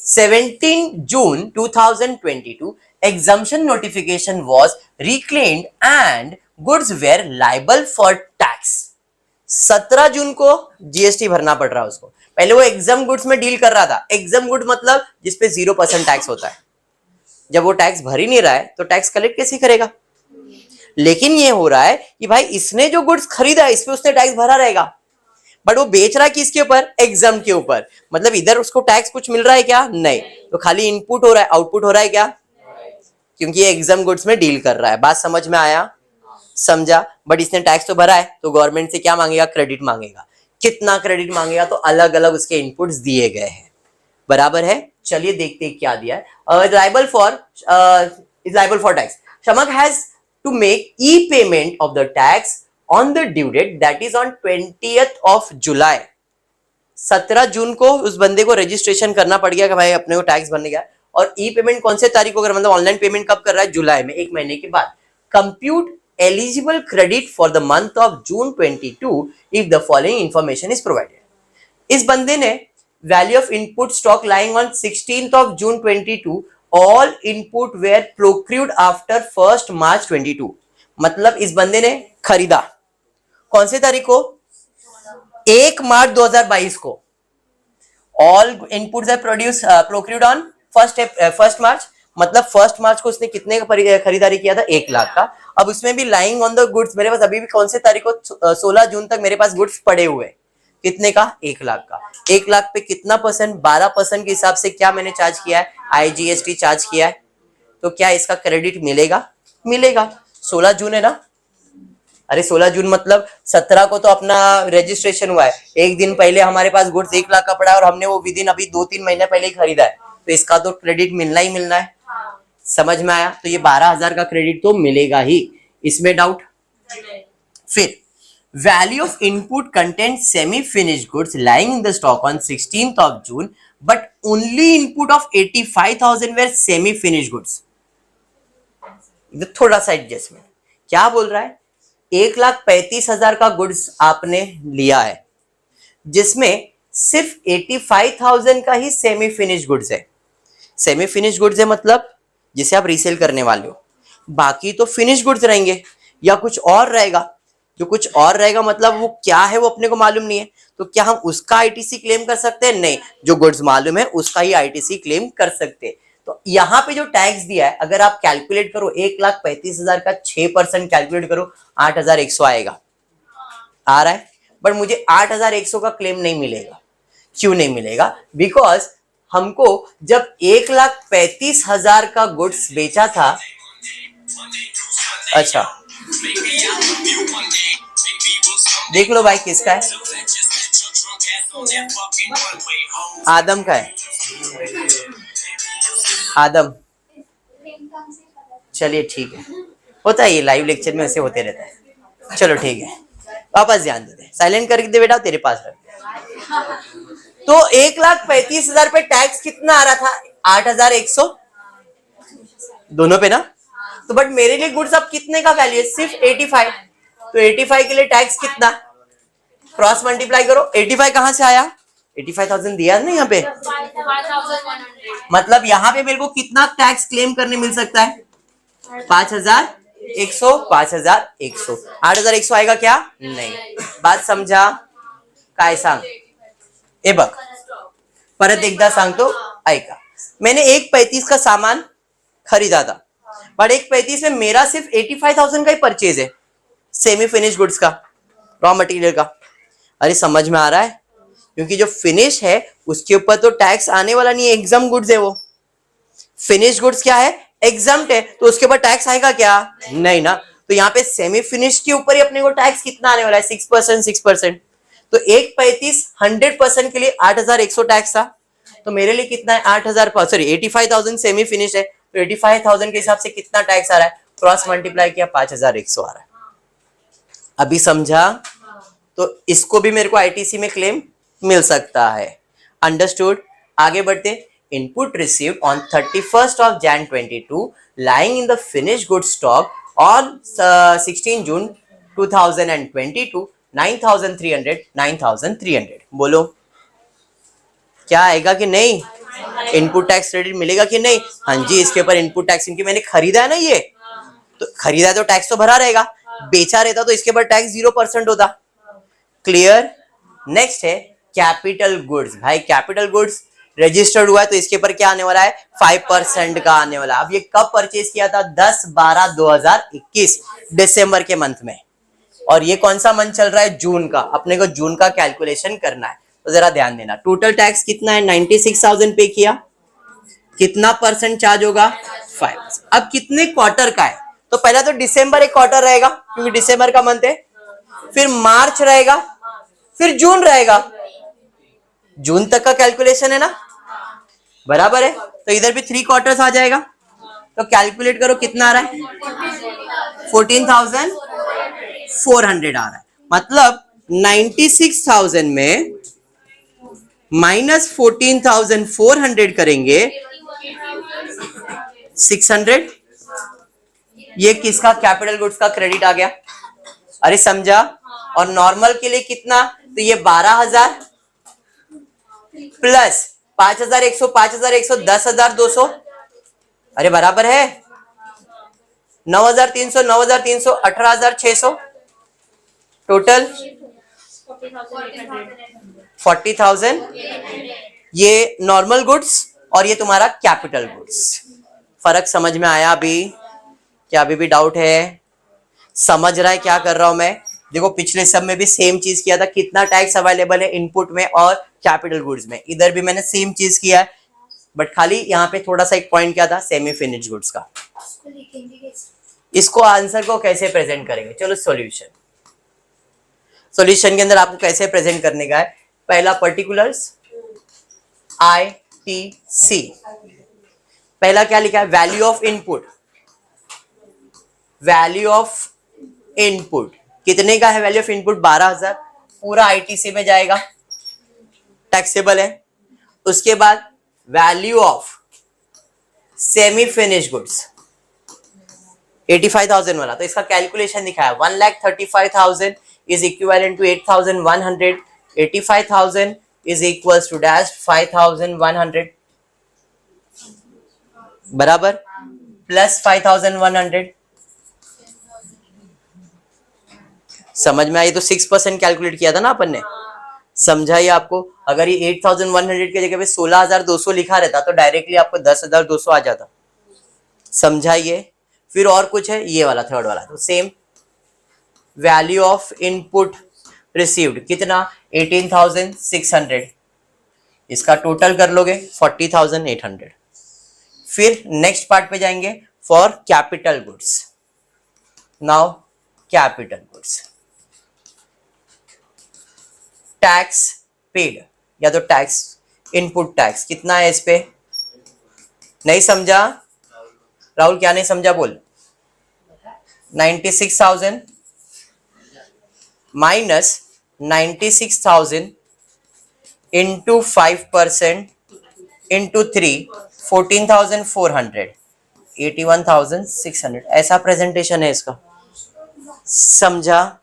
17 June 2022 exemption notification was reclaimed and goods were liable for tax। 17 जून को जीएसटी भरना पड़ रहा है उसको। पहले वो एग्जाम गुड्स में डील कर रहा था। एग्जाम गुड मतलब जिसपे 0% टैक्स होता है। जब वो टैक्स भर ही नहीं रहा है तो टैक्स कलेक्ट कैसे करेगा? लेकिन ये हो रहा है कि भाई इसने जो गुड्स खरीदा है इस पे उसने टैक्स भरा रहेगा, बट वो बेच रहा है किसके ऊपर? एग्जाम के ऊपर। मतलब इधर उसको टैक्स कुछ मिल रहा है क्या? नहीं। तो खाली इनपुट हो रहा है, आउटपुट हो रहा है क्या? क्योंकि ये एग्जाम गुड्स में डील कर रहा है। बात समझ में आया? समझा? बट इसने टैक्स तो भरा है तो गवर्नमेंट से क्या मांगेगा? क्रेडिट मांगेगा। कितना क्रेडिट मांगेगा? तो अलग अलग उसके इनपुट्स दिए गए हैं। बराबर है? चलिए देखते हैं क्या दिया है। Liable for tax. Shamak has to make e payment of the tax on the due date that is on 20th of July। 17 जून को उस बंदे को रजिस्ट्रेशन करना पड़ गया कि भाई अपने को टैक्स भरने का। और ई पेमेंट कौन से तारीख को कर, मतलब ऑनलाइन पेमेंट कब कर रहा है? जुलाई में, एक महीने के बाद। Compute eligible credit for the month of June 22 if the following information is provided. इस बंदे ने value of input stock lying on 16th of June 22 all input were procured after 1st March 22। मतलब इस बंदे ने खरीदा कौन से तारीख को? 1 मार्च 2022 को। all inputs are produced procured on 1st March। मतलब 1st मार्च को उसने कितने का खरीदारी किया था? 1 लाख का। अब उसमें भी लाइंग ऑन द गुड्स मेरे पास अभी भी कौन से तारीख को 16 जून तक मेरे पास गुड्स पड़े हुए। कितने का? 1 लाख का। 1 लाख पे कितना परसेंट? 12% के हिसाब से क्या मैंने चार्ज किया है? IGST चार्ज किया है। तो क्या इसका क्रेडिट मिलेगा? मिलेगा। 16 जून है ना? अरे 16 जून मतलब 17 को तो अपना रजिस्ट्रेशन हुआ है। एक दिन पहले हमारे पास गुड्स 1 लाख का पड़ा है और हमने वो विद इन अभी 2-3 महीने पहले ही खरीदा है, तो इसका तो क्रेडिट मिलना ही मिलना है। समझ में आया? तो ये 12,000 का क्रेडिट तो मिलेगा ही, इसमें डाउट? फिर value of input contains semi finished goods lying in the stock on 16th of June but only input of 85,000 were semi finished goods। इधर थोड़ा सा एडजस्टमेंट। क्या बोल रहा है? 1,35,000 का गुड्स आपने लिया है जिसमें सिर्फ 85,000 का ही सेमी फिनिश गुड्स है। सेमी फिनिश गुड्स है मतलब जिसे आप रीसेल करने वाले हो, बाकी तो फिनिश गुड्स रहेंगे या कुछ और रहेगा। जो कुछ और रहेगा मतलब वो क्या है वो अपने को मालूम नहीं है, तो क्या हम उसका आईटीसी क्लेम कर सकते हैं? नहीं। जो गुड्स मालूम है उसका ही आईटीसी क्लेम कर सकते हैं। तो यहाँ पे जो टैक्स दिया है अगर आप कैलकुलेट करो 1,35,000 का 6% कैलकुलेट करो 8,100 आएगा। आ रहा है? बट मुझे 8,100 का क्लेम नहीं मिलेगा। क्यों नहीं मिलेगा? बिकॉज हमको जब 1,35,000 का गुड्स बेचा था, अच्छा देख लो भाई किसका है? आदम का है। आदम, चलिए ठीक है, होता है ये लाइव लेक्चर में ऐसे होते रहता है। चलो ठीक है, वापस ध्यान देते हैं। साइलेंट करके दे बेटा, तेरे पास रख। तो 1,35,000 पे टैक्स कितना आ रहा था? 8,100 दोनों पे ना। तो बट मेरे लिए गुड्स अब कितने का वैल्यू है? सिर्फ 85। तो 85 के लिए टैक्स कितना? क्रॉस मल्टीप्लाई करो। 85 कहां से आया? 85,000 दिया ना यहाँ पे, मतलब यहाँ पे मेरे को कितना टैक्स क्लेम करने मिल सकता है? 5,100। 5,100। 8,100 आएगा क्या? नहीं। बात समझा? काय सांग ए बघ, परत एकदा सांगतो ऐका। मैंने 1,35 का सामान खरीदा था बट 1/35 में मेरा सिर्फ 85,000 का ही परचेज है सेमी फिनिश गुड्स का, रॉ मटेरियल का। अरे समझ में आ रहा है? क्योंकि जो फिनिश है उसके ऊपर तो टैक्स आने वाला नहीं है, एग्जाम गुड्स है वो। फिनिश गुड्स क्या है? एग्जाम्प्ट है, तो उसके ऊपर टैक्स आएगा क्या? नहीं ना। तो यहाँ पे सेमी फिनिश के ऊपर ही अपने को टैक्स कितना आने वाला है? 6%, 6%। तो 1/35 100% के लिए 8,100 टैक्स था। तो मेरे लिए कितना है? 85,000 सेमी फिनिश है, तो 85,000 के हिसाब से कितना टैक्स आ रहा है? क्रॉस मल्टीप्लाई किया 5,100 आ रहा है। अभी समझा? तो इसको भी मेरे को आईटीसी में क्लेम मिल सकता है। अंडरस्टूड? आगे बढ़ते। Input received on 31st of Jan 22 lying in the finished goods stock on 16 June 2022 9,300 9,300। बोलो क्या आएगा कि नहीं? इनपुट टैक्स क्रेडिट मिलेगा कि नहीं? हाँ जी, इसके ऊपर इनपुट टैक्स, क्योंकि मैंने खरीदा है ना, ये तो खरीदा है तो टैक्स तो भरा रहेगा, बेचा रहता तो इसके ऊपर टैक्स 0% होता। क्लियर? नेक्स्ट है कैपिटल गुड्स। भाई कैपिटल गुड्स रजिस्टर्ड हुआ है तो इसके ऊपर क्या आने वाला है? 5% का आने वाला। अब ये कब परचेज किया था? 10/12/2021 दिसंबर के मंथ में, और ये कौन सा मंथ चल रहा है? जून का। अपने को जून का कैलकुलेशन करना है, तो जरा ध्यान देना। टोटल टैक्स कितना है? 96,000 पे किया, कितना परसेंट चार्ज होगा? 5%। अब कितने क्वार्टर का है? तो पहला तो दिसंबर एक क्वार्टर रहेगा क्योंकि दिसंबर का मंथ है, फिर मार्च रहेगा, फिर जून रहेगा। जून तक का कैलकुलेशन है ना, बराबर है? तो इधर भी 3 क्वार्टर्स आ जाएगा। तो कैलकुलेट करो कितना आ रहा है? 14,400 आ रहा है। मतलब 96,000 में माइनस 14,400 करेंगे 600। ये किसका? कैपिटल गुड्स का क्रेडिट आ गया। अरे समझा? और नॉर्मल के लिए कितना? तो ये 12,000 प्लस 5,100 5,100 10,200। अरे बराबर है 9,300 9,300 18,600, टोटल 40,000। ये नॉर्मल गुड्स और ये तुम्हारा कैपिटल गुड्स। फर्क समझ में आया अभी? क्या अभी भी डाउट है? समझ रहा है क्या कर रहा हूं मैं? देखो पिछले सब में भी सेम चीज किया था। कितना टैक्स अवेलेबल है इनपुट में और कैपिटल गुड्स में? इधर भी मैंने सेम चीज किया है, बट खाली यहाँ पे थोड़ा सा एक पॉइंट क्या था? सेमी फिनिश गुड्स का। इसको आंसर को कैसे प्रेजेंट करेंगे? चलो सॉल्यूशन के अंदर आपको कैसे प्रेजेंट करने का है? पहला पर्टिकुलर्स ITC। पहला क्या लिखा है? Value of input. Value of input कितने का है? वैल्यू ऑफ इनपुट 12,000, पूरा ITC में जाएगा, टैक्सेबल है। उसके बाद value of semi finish goods 85,000 वाला, तो इसका कैलकुलेशन दिखाया 1,35,000 is equivalent to 8,100। 85,000 is equals to dash 5,100, बराबर, प्लस 5,100। समझ में आई? तो 6% कैलकुलेट किया था ना अपन ने। समझा ये आपको? अगर ये 8,100 की जगह पे 16,200 लिखा रहता तो डायरेक्टली आपको 10,200 आ जाता। समझा ये? फिर और कुछ है ये वाला थर्ड वाला, तो same value of input received कितना? 18,600। इसका टोटल कर लोगे 40,800। फिर नेक्स्ट पार्ट पे जाएंगे for capital goods. Now capital goods, tax paid या तो टैक्स इनपुट टैक्स कितना है इस पे? नहीं समझा राहुल? क्या नहीं समझा बोल? 96,000 माइनस 96,000 इंटू 5% इंटू 3 14,400 81,600। ऐसा प्रेजेंटेशन है इसका। समझा?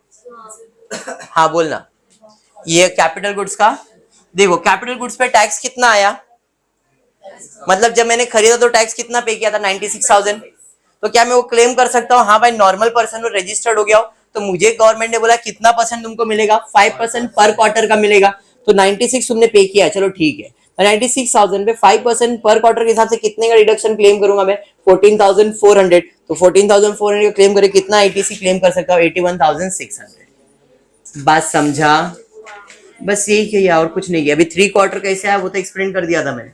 हाँ बोलना। ये कैपिटल गुड्स का देखो, कैपिटल गुड्स पे टैक्स कितना आया? मतलब जब मैंने खरीदा तो टैक्स कितना पे किया था? 96,000। तो क्या मैं वो क्लेम कर सकता हूँ हाँ भाई नॉर्मल पर्सन हो, रजिस्टर्ड हो गया हो, तो मुझे गवर्नमेंट ने बोला कितना परसेंट तुमको मिलेगा? 5% पर क्वार्टर का मिलेगा। तो 96 तुमने पे किया, चलो ठीक है। 96,000 पे 5% पर क्वार्टर के हिसाब से कितने का रिडक्शन क्लेम करूंगा मैं? 14,400। तो 14,400 का क्लेम करे कितना आईटीसी क्लेम कर सकता हूँ? 81,600। बात समझा? बस यही किया और कुछ नहीं किया। अभी 3 क्वार्टर कैसे आया वो तो एक्सप्लेन कर दिया था मैंने।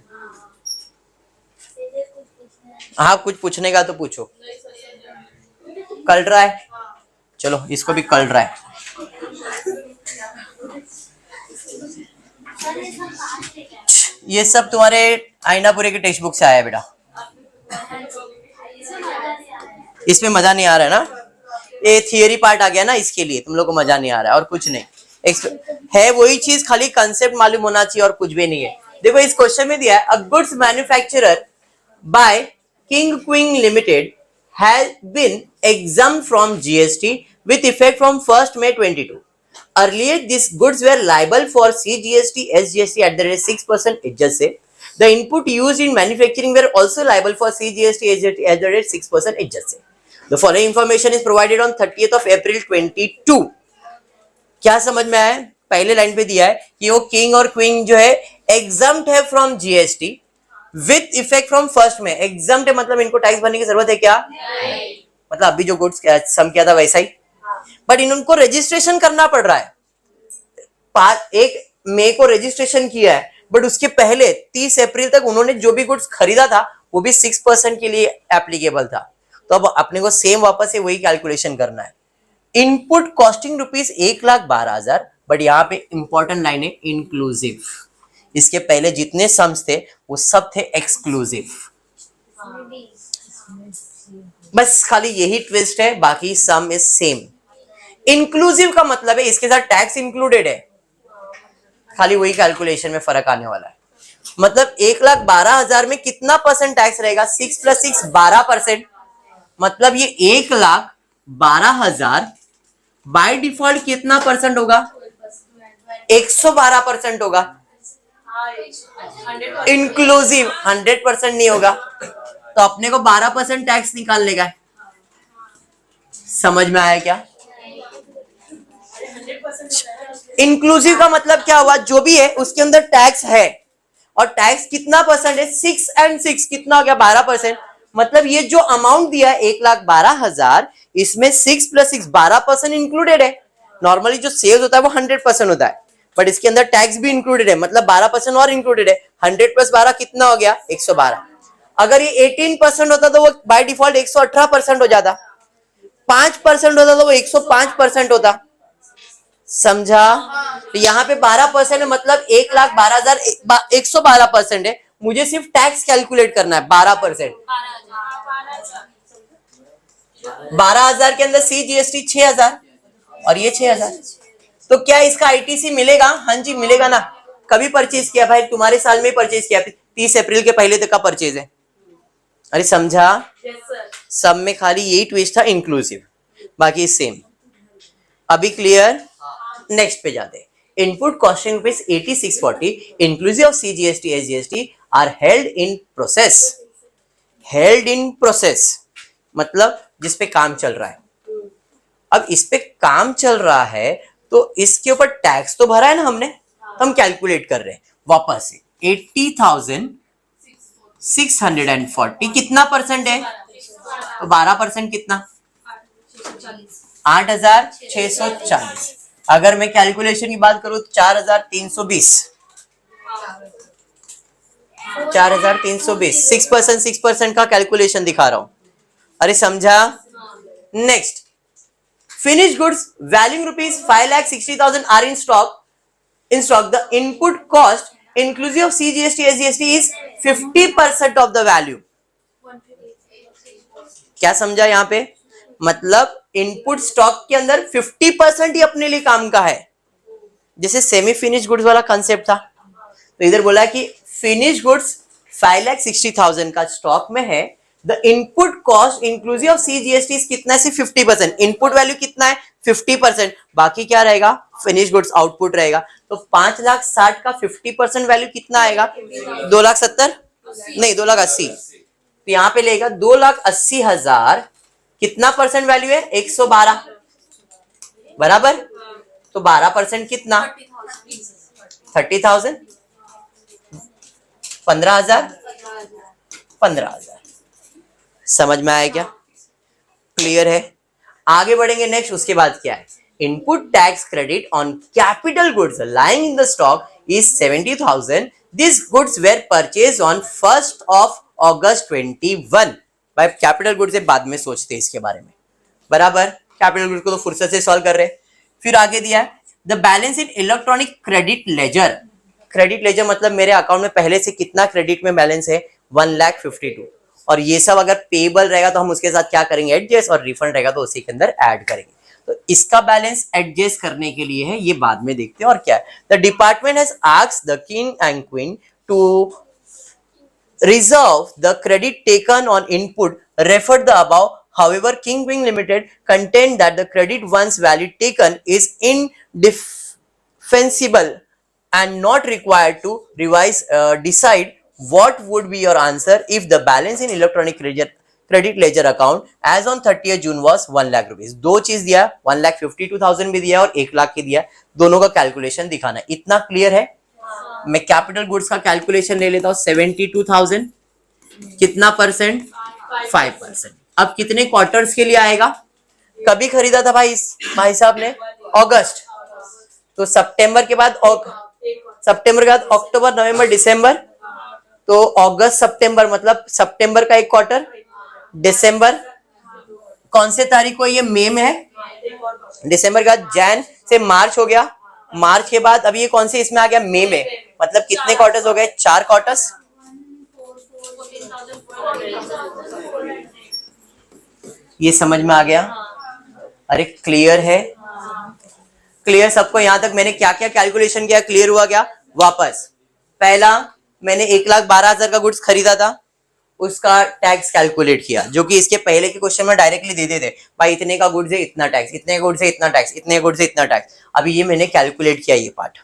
हाँ, कुछ पूछने का तो पूछो। कल रहा है, चलो इसको भी कल रहा है। ये सब तुम्हारे आईनापुरे के टेक्स्ट बुक से आया है बेटा। इसमें मजा नहीं आ रहा है ना, ये थियरी पार्ट आ गया ना, इसके लिए तुम लोग को मजा नहीं आ रहा है और कुछ नहीं है। वही चीज, खाली कंसेप्ट मालूम होना चाहिए और कुछ भी नहीं है। देखो इस क्वेश्चन में दिया है, a goods manufacturer by king queen limited has been exempt from GST with effect from 1st May 22. Earlier, these goods were liable for CGST, SGST at the rate 6%. It just say the input used in manufacturing were also liable for CGST, SGST at the rate 6%. It just say the following information is provided on 30th of April 22. क्या समझ में आया? पहले line पे दिया है कि वो किंग और क्वीन जो है एग्जम्प्ट है from GST with effect from 1st में। एग्जम्प्ट है मतलब इनको टैक्स भरने की जरूरत है क्या? नहीं। मतलब अभी जो गुड्स सम किया था वैसा ही, बट इनको रजिस्ट्रेशन करना पड़ रहा है। 1 मई को रजिस्ट्रेशन किया है, बट उसके पहले 30 अप्रैल तक उन्होंने जो भी गुड्स खरीदा था वो भी 6% के लिए एप्लीकेबल था। तो अब अपने को सेम वापस से वही कैलकुलेशन करना है। इनपुट कॉस्टिंग रुपीज 1,12,000, बट यहाँ पे इंपॉर्टेंट लाइन है इंक्लूसिव। इसके पहले जितने सम्स थे वो सब थे एक्सक्लूसिव। बस खाली यही ट्विस्ट है, बाकी सम इज सेम। इंक्लूसिव का मतलब है इसके साथ टैक्स इंक्लूडेड है, खाली वही कैलकुलेशन में फर्क आने वाला है। मतलब 1,12,000 में कितना परसेंट टैक्स रहेगा? 6 + 6 12%। मतलब ये 1,12,000 बाय डिफॉल्ट कितना परसेंट होगा? 112% होगा। इंक्लूसिव 100% नहीं होगा, तो अपने को 12% टैक्स निकालने का है। समझ में आया क्या? इंक्लूसिव का मतलब क्या हुआ? जो भी है उसके अंदर टैक्स है, और टैक्स कितना परसेंट है? 6 और 6 कितना हो गया? 12%। मतलब ये जो अमाउंट दिया है 1,12,000, इसमें 6 + 6 12% इंक्लूडेड है। नॉर्मली जो सेल्स होता है वो 100% होता है, बट इसके अंदर टैक्स भी इंक्लूडेड है, मतलब 12% और इंक्लूडेड है। 100 + 12 कितना हो गया? 112। अगर ये 18% होता तो वो बाय डिफॉल्ट 118% हो जाता। 5% होता तो वो 105% होता। समझा? तो यहाँ पे 12% है, मतलब 1,12,000 112% है। मुझे सिर्फ टैक्स कैलकुलेट करना है 12%। 12,000 के अंदर CGST 6,000 और ये 6,000। तो क्या इसका आईटीसी मिलेगा? हाँ जी मिलेगा ना। कभी परचेज किया भाई? तुम्हारे साल में परचेज किया, 30 अप्रैल के पहले तक का परचेज है। अरे समझा? सब में खाली यही ट्विस्ट था, इंक्लूसिव, बाकी सेम। अभी क्लियर? नेक्स्ट पे जाते हैं। Input costing rupees 8640 inclusive of CGST, SGST are held in process. Held in process मतलब जिस पे काम चल रहा है। अब इस पे काम चल रहा है तो इसके ऊपर टैक्स तो भरा है ना हमने, तो हम कैलकुलेट कर रहे हैं वापस से। 80,640 कितना परसेंट है? तो 12% कितना? 8,640। अगर मैं कैलकुलेशन की बात करूं 4,320। 4,320 6% का कैलकुलेशन दिखा रहा हूं। अरे समझा? Next, finished goods valuing rupees 5,60,000 are in stock. The input cost inclusive of CGST, SGST is 50% of the value. क्या समझा यहाँ पे? मतलब इनपुट स्टॉक के अंदर 50% ही अपने लिए काम का है, जैसे सेमी फिनिश गुड्स वाला कंसेप्ट था। तो इधर बोला कि फिनिश गुड्स 5,60,000 का स्टॉक में है, the input cost inclusive of CGST कितना है? 50%। इनपुट वैल्यू कितना है? 50%। बाकी क्या रहेगा? फिनिश गुड्स आउटपुट रहेगा। तो 5,60,000 का 50% वैल्यू कितना आएगा? 2,70,000 नहीं 2,80,000। तो यहाँ पे लेगा 2,80,000। कितना परसेंट वैल्यू है? 112 बराबर। तो 12% कितना? 30,000। 15,000 15,000। समझ में आया क्या? क्लियर है? आगे बढ़ेंगे नेक्स्ट। उसके बाद क्या है? Input tax credit on capital goods lying in the stock is 70,000। This goods were purchase on 1st of August 21। भाई कैपिटल गुड्स से बाद में सोचते हैं इसके बारे में, बराबर। कैपिटल गुड्स को तो फुर्सत से सॉल्व कर रहे हैं। फिर आगे दिया है the balance in electronic credit ledger. Credit ledger मतलब मेरे अकाउंट में पहले से कितना क्रेडिट में बैलेंस है, 1,52,000। और ये सब अगर पेबल रहेगा तो हम उसके साथ क्या करेंगे, एडजस्ट, और रिफंड रहेगा तो उसी के अंदर ऐड करेंगे। तो इसका बैलेंस एडजस्ट करने के लिए है, ये बाद में देखते हैं। और क्या है? The department has asked the king and queen to reserve the credit taken on input referred the above. However, King Queen Limited contend that the credit once valid taken is indefensible and not required to revise. Decide what would be your answer if the balance in electronic credit ledger account as on 30th June was 1 lakh rupees। दो चीज दिया, 1,52,000 भी दिया और 1 लाख की दिया, दोनों का कैलकुलेशन दिखाना। इतना क्लियर है? मैं कैपिटल गुड्स का कैलकुलेशन ले लेता हूं। 72,000 कितना परसेंट, 5%। अब कितने क्वार्टर्स के लिए आएगा? कभी खरीदा था भाई साहब ने? अगस्त। तो सितंबर के बाद अक्टूबर, नवंबर, दिसंबर। तो अगस्त सितंबर मतलब सितंबर का एक क्वार्टर, दिसंबर कौन से तारीख को? ये मई में है। दिसंबर का जैन से मार्च हो गया, मार्च के बाद अब ये कौन से इसमें आ गया, मई में। मतलब कितने क्वार्टर्स हो गए? 4 क्वार्टर्स। ये समझ में आ गया? अरे क्लियर है? क्लियर सबको? यहां तक मैंने क्या क्या कैलकुलेशन किया, क्लियर हुआ क्या? वापस पहला मैंने 1,12,000 का गुड्स खरीदा था, उसका टैक्स कैलकुलेट किया, जो कि इसके पहले के क्वेश्चन में डायरेक्टली दे देते भाई इतने का गुड्स है इतना टैक्स, इतने का गुड्स है इतना टैक्स, इतने गुड्स है इतना टैक्स। अभी ये मैंने कैलकुलेट किया, ये पार्ट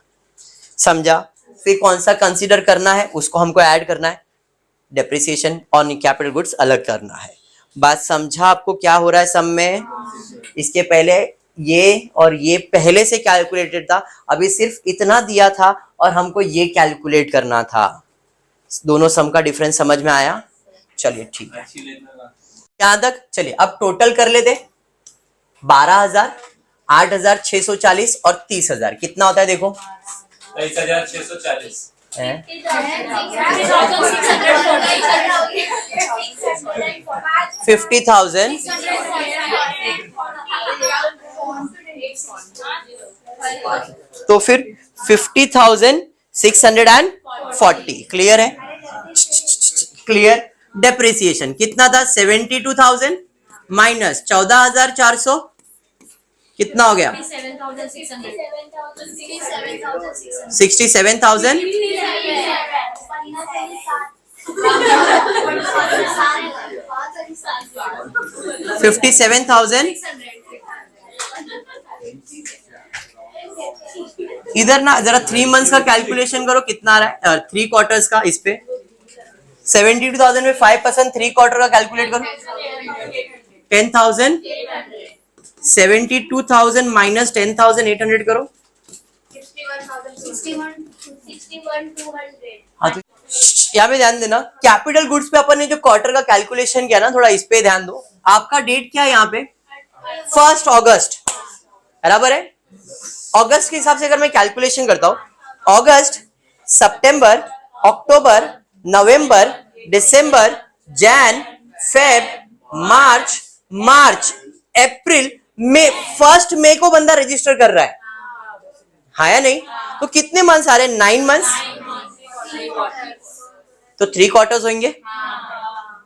समझा। फिर कौन सा कंसीडर करना है उसको हमको ऐड करना है, डेप्रिसिएशन ऑन कैपिटल गुड्स अलग करना है। बात समझा आपको क्या हो रहा है सब में? इसके पहले ये और ये पहले से कैलकुलेटेड था, अभी सिर्फ इतना दिया था और हमको ये कैलकुलेट करना था। दोनों सम का डिफरेंस समझ में आया? चलिए ठीक है, यहां तक। चलिए अब टोटल कर लेते। 12,000, 8,640 और 30,000 कितना होता है? देखो 23,640 50,000 तो फिर 50,640। क्लियर है? क्लियर। डेप्रिसिएशन कितना था? 72,000 माइनस 14,400 कितना हो गया? 67,000। 57,000 इधर ना जरा 3 मंथ्स का कैलकुलेशन करो कितना आ रहा है, 3 क्वार्टर्स का। इस पे 72,000 में 5% 3 क्वार्टर का कैलकुलेट करो, 10,000। 72,000 माइनस 10,800 करो, 61,200। हाँ तो यहाँ पे ध्यान देना, कैपिटल गुड्स पे अपन ने जो क्वार्टर का कैलकुलेशन किया ना, थोड़ा इस पे ध्यान दो। आपका डेट क्या है यहाँ पे? 1 अगस्त, बराबर है। अगस्त के हिसाब से अगर मैं कैलकुलेशन करता हूं, अगस्त, सितंबर, अक्टूबर, नवंबर, दिसंबर, जैन, फेब, मार्च, अप्रैल, मई। 1 मई को बंदा रजिस्टर कर रहा है, हाँ या नहीं? तो कितने मंथ्स आ रहे हैं? 9 मंथ्स। तो 3 क्वार्टर्स होंगे।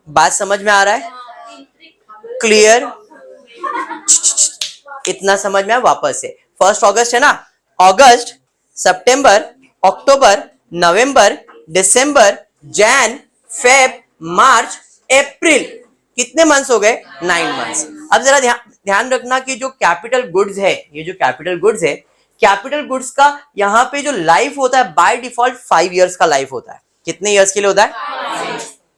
बात समझ में आ रहा है? क्लियर? इतना समझ में आया? वापस से 1 अगस्त है ना, अगस्त, सितंबर, अक्टूबर, नवंबर, दिसंबर, जैन, फेब, मार्च, अप्रैल, कितने मंथ्स हो गए? 9 मंथ्स। अब जरा ध्यान रखना कि जो कैपिटल गुड्स है, ये जो कैपिटल गुड्स है, कैपिटल गुड्स का यहाँ पे जो लाइफ होता है बाय डिफॉल्ट 5 इयर्स का लाइफ होता है। कितने इयर्स के लिए होता है?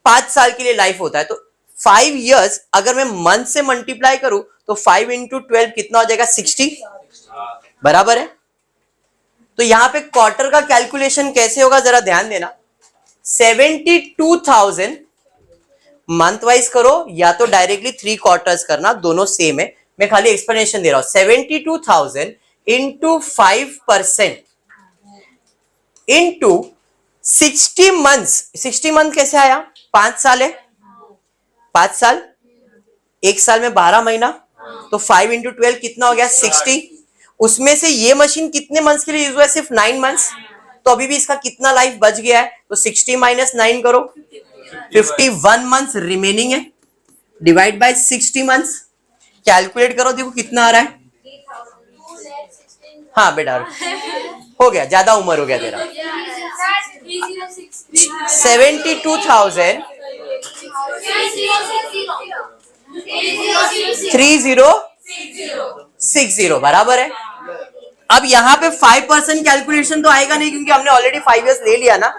5 साल के लिए लाइफ होता है। तो 5 इयर्स अगर मैं मंथ से मल्टीप्लाई करूं तो 5 into 12 कितना हो जाएगा? 60, बराबर है। तो यहां पे क्वार्टर का कैलकुलेशन कैसे होगा जरा ध्यान देना। 72,000 मंथ वाइज करो या तो डायरेक्टली 3 क्वार्टर्स करना, दोनों सेम है, मैं खाली एक्सप्लेनेशन दे रहा हूं। 72,000 इंटू 5% इंटू 60 मंथ्स। 60 मंथ कैसे आया? 5 साल है, 5 साल, एक साल में 12 महीना, तो 5 इंटू 12 कितना हो गया? 60। उसमें से ये मशीन कितने मंथ्स के लिए यूज हुआ है? सिर्फ 9 मंथ्स, तो अभी भी इसका कितना लाइफ बच गया है? तो 60 माइनस 9 करो, 51 मंथ्स रिमेनिंग है, डिवाइड बाय 60 मंथ्स, कैलकुलेट करो, देखो कितना आ रहा है। हाँ बेटा, हो गया, ज्यादा उम्र हो गया तेरा। 72,000 3060 बराबर है। अब यहां पे 5% कैलकुलेशन तो आएगा नहीं क्योंकि हमने ऑलरेडी 5 इयर्स ले लिया ना।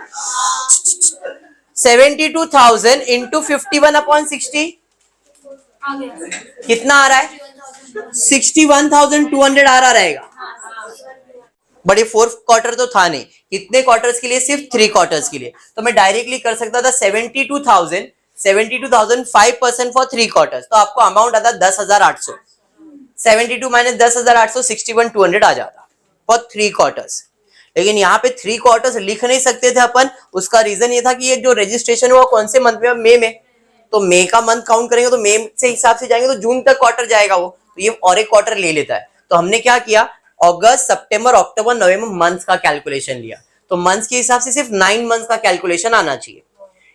72,000 इंटू 51/60 कितना आ रहा है? 61,200 आ रहा रहेगा। बट ये 4th क्वार्टर तो था नहीं, कितने क्वार्टर्स के लिए? सिर्फ 3 क्वार्टर्स के लिए। तो मैं डायरेक्टली कर सकता था 72,000 5% फॉर 3 क्वार्टर्स, तो आपको अमाउंट आता 10,800। 72 माइनस 10,800 61,200 आ जाता फॉर 3 क्वार्टर्स। लेकिन यहाँ पे 3 क्वार्टर्स लिख नहीं सकते थे अपन, उसका रीजन ये था कि ये जो रजिस्ट्रेशन हुआ कौन से मंथ में? मई में, तो मई का मंथ काउंट करेंगे तो मई से हिसाब से जाएंगे तो जून तक क्वार्टर जाएगा वो, तो ये और एक क्वार्टर ले लेता है। तो हमने क्या किया? अगस्त, सितंबर, अक्टूबर, नवंबर मंथ्स का कैलकुलेशन लिया। तो मंथ्स के हिसाब से सिर्फ 9 मंथ्स का कैलकुलेशन आना चाहिए।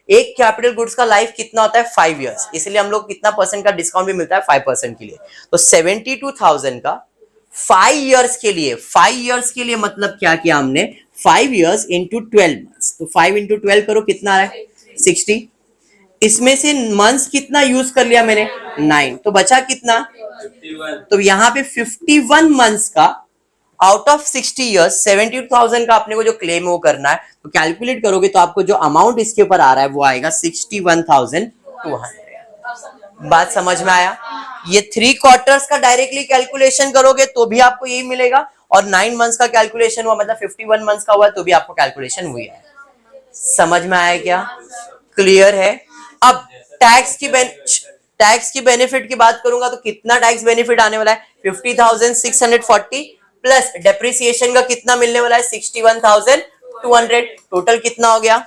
एक कैपिटल गुड्स का लाइफ कितना होता है? 5 इयर्स, इसलिए हम लोग कितना परसेंट का डिस्काउंट भी मिलता है? 5% के लिए। तो 72,000 का 5 इयर्स के लिए, 5 इयर्स के लिए मतलब क्या किया हमने? 5 इयर्स इंटू 12 मंथ्स, तो 5 इंटू 12 करो, कितना आ रहा है? 60। इसमें से मंथ्स कितना यूज कर लिया मैंने? 9, तो बचा कितना? 51। तो यहाँ पे 51 मंथ्स का आउट ऑफ 60 इयर्स 72,000 का अपने को जो क्लेम वो करना है, तो कैलकुलेट करोगे तो आपको जो अमाउंट इसके ऊपर आ रहा है वो आएगा 61,200। बात समझ में आया? ये 3 क्वार्टर्स का डायरेक्टली कैलकुलेशन करोगे तो भी आपको यही मिलेगा, और 9 मंथ्स का कैलकुलेशन हुआ मतलब 51 मंथ्स का हुआ तो भी आपको कैलकुलेशन हुई है। समझ में आया क्या? क्लियर है? अब टैक्स की बेनिफिट की बात करूंगा तो कितना टैक्स बेनिफिट आने वाला है? 50,640 प्लस डेप्रिसिएशन का कितना मिलने वाला है? 61,200। टोटल कितना हो गया?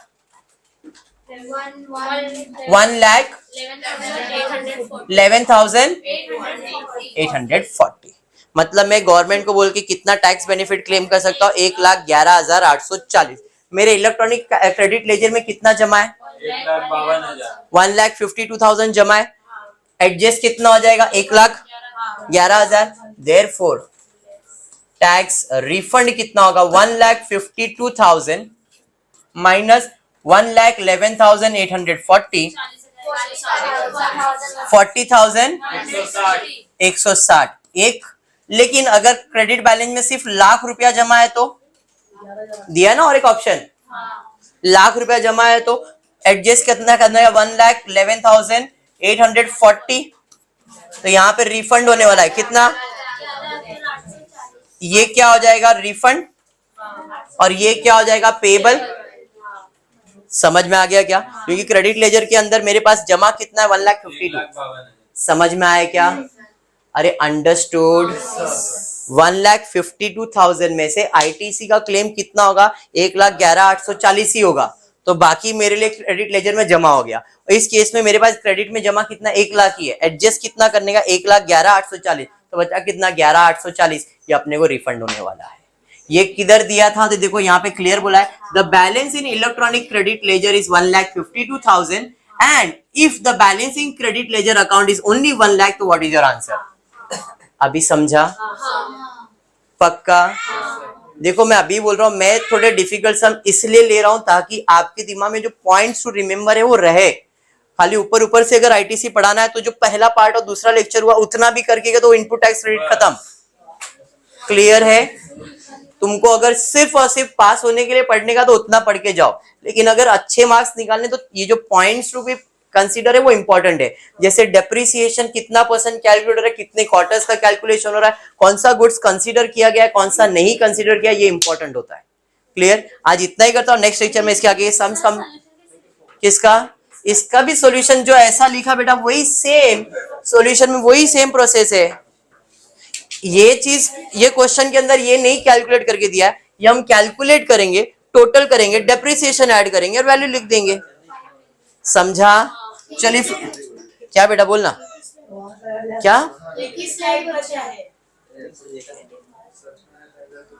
1,11,840। मतलब मैं गवर्नमेंट को बोल के कितना टैक्स बेनिफिट क्लेम कर सकता हूँ? 1,11,840। मेरे इलेक्ट्रॉनिक क्रेडिट लेजर में कितना जमा है? 1,52,000 जमा है। एडजस्ट कितना हो जाएगा? 1,11,000। देयरफॉर टैक्स रिफंड कितना होगा? 1,52,000 माइनस 1,11,840, 40,160 एक। लेकिन अगर क्रेडिट बैलेंस में सिर्फ लाख रुपया जमा है तो दिया ना, और एक ऑप्शन लाख रुपया जमा है तो एडजस्ट कितना करना है? 1,11,840। तो यहाँ पे रिफंड होने वाला है कितना? ये क्या हो जाएगा? रिफंड। और ये क्या हो जाएगा? पेबल। समझ में आ गया क्या? क्योंकि क्रेडिट लेजर के अंदर मेरे पास जमा कितना है? 1,52,000। समझ में आया क्या? अरे अंडरस्टूड। 1,52,000 में से आईटीसी का क्लेम कितना होगा? 1,11,840 ही होगा, तो बाकी मेरे लिए क्रेडिट लेजर में जमा हो गया। इस केस में मेरे पास क्रेडिट में जमा कितना? 1 लाख ही है। एडजस्ट कितना करने का? 1,11,840, तो बचा कितना? 11,840। ये अपने को रिफंड होने वाला है। ये किधर दिया था? तो देखो यहाँ पे क्लियर बोला है, the balance in electronic credit ledger is 1,52,000 and if the balance in credit ledger account is only 1 lakh, तो व्हाट इज योर आंसर? अभी समझा? पक्का? देखो मैं अभी बोल रहा हूं, मैं थोड़े डिफिकल्ट सम इसलिए ले रहा हूं ताकि आपके दिमाग में जो पॉइंट्स टू रिमेंबर है वो रहे। खाली ऊपर ऊपर से अगर आईटीसी पढ़ाना है तो जो पहला पार्ट और दूसरा लेक्चर हुआ उतना भी करके तो इनपुट टैक्स क्रेडिट खत्म। क्लियर है? तुमको अगर सिर्फ और सिर्फ पास होने के लिए पढ़ने का तो उतना पढ़ के जाओ, लेकिन अगर अच्छे मार्क्स निकालने तो ये जो पॉइंट्स टू बी कंसीडर है वो इंपॉर्टेंट है। जैसे डेप्रिसिएशन कितना परसेंट कैलकुलेट हो रहा है, कितने क्वार्टर्स का कैलकुलेशन हो रहा है, कौन सा गुड्स कंसीडर किया गया है, कौन सा नहीं कंसीडर किया, ये इंपॉर्टेंट होता है। क्लियर? आज इतना ही करता हूँ, नेक्स्ट लेक्चर में इसके आगे सम्स किसका? इसका भी सॉल्यूशन जो ऐसा लिखा बेटा वही सेम सॉल्यूशन में वही सेम प्रोसेस है। ये चीज ये क्वेश्चन के अंदर ये नहीं कैलकुलेट करके दिया है, ये हम कैलकुलेट करेंगे, टोटल करेंगे, डेप्रिसिएशन ऐड करेंगे और वैल्यू लिख देंगे। समझा? चलिए क्या बेटा बोलना क्या? एक ही स्लाइड बचा है।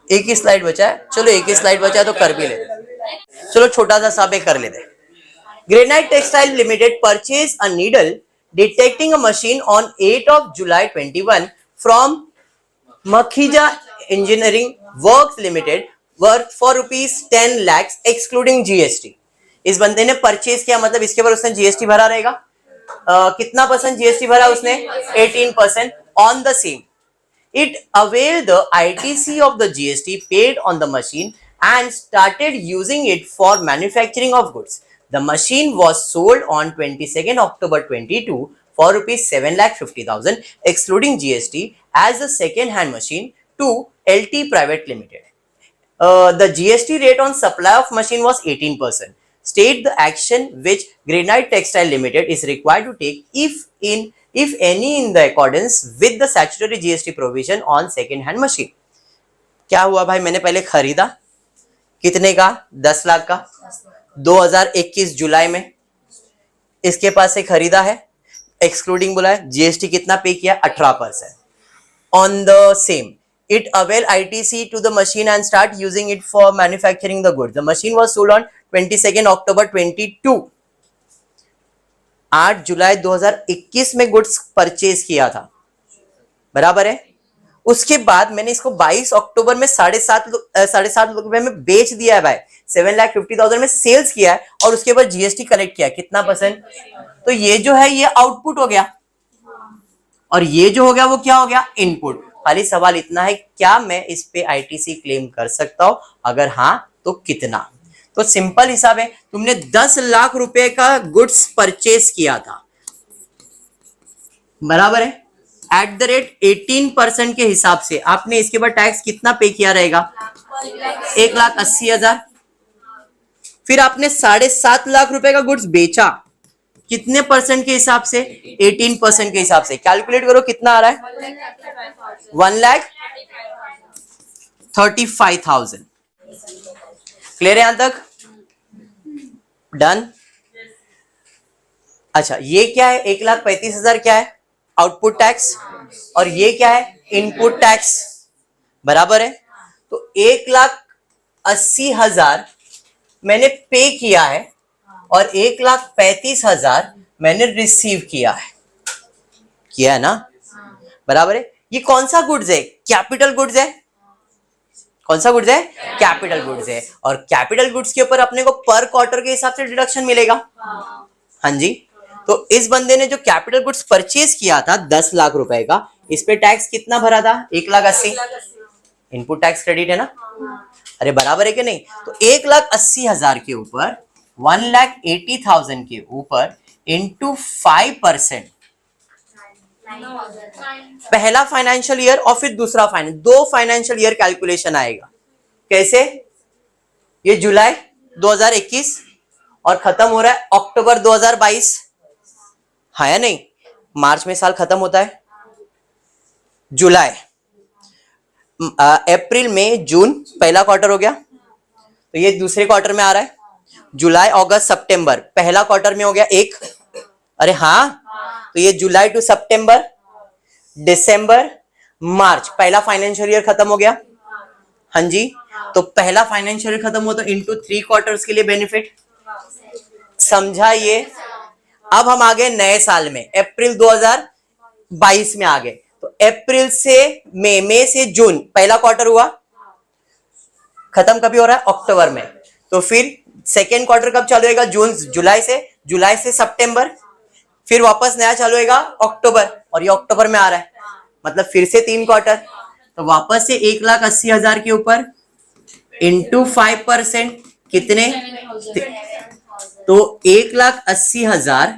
एक ही स्लाइड बचा है, चलो एक ही स्लाइड बचा है तो कर भी लेते। चलो छोटा सा साबे कर लेते। Granite textile limited purchase a needle detecting a machine on 8 of July 21 from Makhija engineering works limited worth for ₹10 lakhs excluding GST. इस बंदे ने परचेज किया, मतलब इसके ऊपर उसने जीएसटी भरा रहेगा। कितना परसेंट जीएसटी भरा उसने? 18% on the same. It availed the ITC of the GST paid on the machine and started using it for manufacturing of goods. The machine was sold on 22nd October 22 for ₹7,50,000 excluding GST as a second-hand machine to LT Private Limited. The GST rate on supply of machine was 18%. State the action which Granite Textile Limited is required to take if any in the accordance with the statutory GST provision on second hand machine. क्या हुआ भाई, मैंने पहले खरीदा कितने का? 10 लाख का 2021 जुलाई में इसके पास से खरीदा है, एक्सक्लूडिंग बोला है, जीएसटी कितना पे किया? 18%। On the same it avail ITC to the machine and start using it for manufacturing the goods. The machine was sold on 22nd October 22. 8 जुलाई 2021 में गुड्स परचेज किया था, बराबर है। उसके बाद मैंने इसको 22 अक्टूबर में 7.5 रुपए में बेच दिया है भाई, 7,50,000 में सेल्स किया है और उसके बाद जीएसटी कलेक्ट किया, कितना परसेंट? तो ये जो है ये आउटपुट हो गया और ये जो हो गया वो क्या हो गया? इनपुट। खाली सवाल इतना है, क्या मैं इस पे आईटीसी क्लेम कर सकता हूं? अगर हाँ तो कितना? तो सिंपल हिसाब है, तुमने 10 लाख रुपए का गुड्स परचेज किया था, बराबर है। एट द रेट 18% के हिसाब से आपने इसके बाद टैक्स कितना पे किया रहेगा? 1,80,000। फिर आपने 7.5 लाख रुपए का गुड्स बेचा, कितने परसेंट के हिसाब से? 18% के हिसाब से। कैलकुलेट करो कितना आ रहा है? 1,35,000। क्लियर है यहां तक? डन। अच्छा ये क्या है? 1,35,000 क्या है? Output tax. और ये क्या है? इनपुट टैक्स, बराबर है। तो 1,80,000 मैंने पे किया है और 1,35,000 मैंने रिसीव किया है ना, बराबर है। ये कौन सा गुड्स है? कैपिटल गुड्स है। कौन सा गुड्स है? कैपिटल गुड्स है। और कैपिटल गुड्स के ऊपर अपने को पर क्वार्टर के हिसाब से डिडक्शन मिलेगा। हाँ जी। तो इस बंदे ने जो कैपिटल गुड्स परचेज किया था 10 लाख रुपए का, इस पे टैक्स कितना भरा था? 1,80,000। इनपुट टैक्स क्रेडिट है ना, अरे बराबर है कि नहीं? तो 1,80,000 के ऊपर 1,80,000 के ऊपर इंटू 5% पहला फाइनेंशियल ईयर और फिर दूसरा दो फाइनेंशियल ईयर कैलकुलेशन आएगा। कैसे? ये जुलाई 2021 और खत्म हो रहा है अक्टूबर 2022, हाँ या नहीं? मार्च में साल खत्म होता है, जुलाई, अप्रैल मई जून पहला क्वार्टर हो गया, तो ये दूसरे क्वार्टर में आ रहा है। जुलाई अगस्त सितंबर पहला क्वार्टर में हो गया एक, अरे हाँ, तो ये जुलाई टू सितंबर, दिसंबर, मार्च पहला फाइनेंशियल ईयर खत्म हो गया। हाँ जी। तो पहला फाइनेंशियल ईयर खत्म हो तो इनटू 3 क्वार्टर्स के लिए बेनिफिट। समझा ये? अब हम आ गए नए साल में, अप्रैल 2022 में आ गए। तो अप्रैल से मई से जून पहला क्वार्टर हुआ, खत्म कभी हो रहा है? अक्टूबर में। तो फिर सेकेंड क्वार्टर कब चालू होगा? जुलाई से सितंबर, फिर वापस नया चालू होगा अक्टूबर, और ये अक्टूबर में आ रहा है, मतलब फिर से 3 क्वार्टर। तो वापस से 1,80,000 के ऊपर इंटू 5% कितने? तो 1,80,000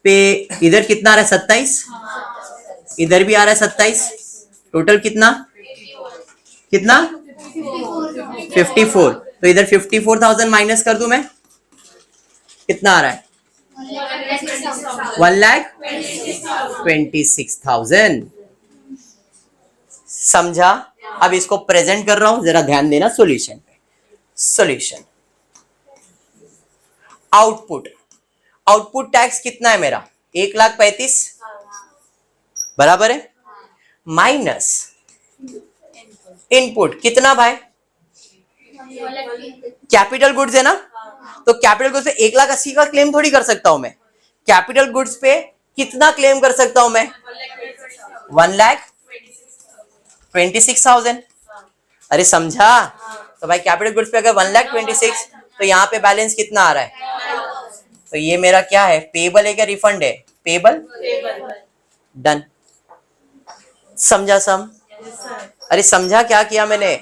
पे इधर कितना आ रहा है? 27, इधर भी आ रहा है 27, टोटल कितना 54। तो इधर 54,000 माइनस कर दूं मैं, कितना आ रहा है? 1,26,000। समझा? अब इसको प्रेजेंट कर रहा हूं, जरा ध्यान देना सॉल्यूशन पे। सॉल्यूशन, आउटपुट टैक्स कितना है मेरा? 1,35,000 बराबर है, माइनस इनपुट कितना भाई? कैपिटल गुड्स है ना, तो कैपिटल गुड्स पे 1,80,000 का क्लेम थोड़ी कर सकता हूं मैं। कैपिटल गुड्स पे कितना क्लेम कर सकता हूं मैं? 1,26,000। अरे समझा? तो भाई कैपिटल गुड्स पे अगर 1,26,000 तो यहाँ पे बैलेंस कितना आ रहा है? तो ये मेरा क्या है? पेबल है क्या रिफंड है? पेबल। डन। समझा सम? अरे समझा क्या किया मैंने?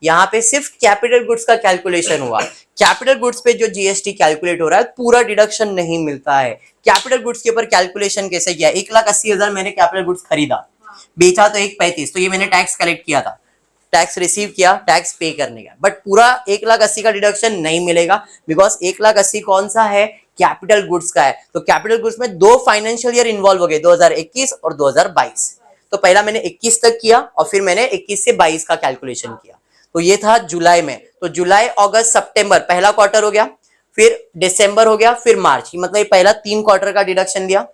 यहाँ पे सिर्फ कैपिटल गुड्स का कैलकुलेशन हुआ। कैपिटल गुड्स पे जो जीएसटी कैलकुलेट हो रहा है पूरा डिडक्शन नहीं मिलता है। कैपिटल गुड्स के ऊपर कैलकुलेशन कैसे किया? 1,80,000 मैंने कैपिटल गुड्स खरीदा, बेचा तो 1,35,000, तो ये मैंने टैक्स कलेक्ट किया था, टैक्स रिसीव किया, टैक्स पे करने का, बट पूरा 1,80,000 का डिडक्शन नहीं मिलेगा बिकॉज 1,80,000 कौन सा है? कैपिटल गुड्स का है। तो कैपिटल गुड्स में 2 फाइनेंशियल ईयर इन्वॉल्व हो गए, 2021 और 2022। तो पहला मैंने 21 तक किया और फिर मैंने 21 से 22 का कैलकुलेशन किया। तो ये था जुलाई में। तो जुलाई, अगस्त, सितंबर पहला क्वार्टर हो गया, फिर दिसंबर हो गया, फिर मार्च, मतलब ये पहला 3 क्वार्टर का डिडक्शन दिया।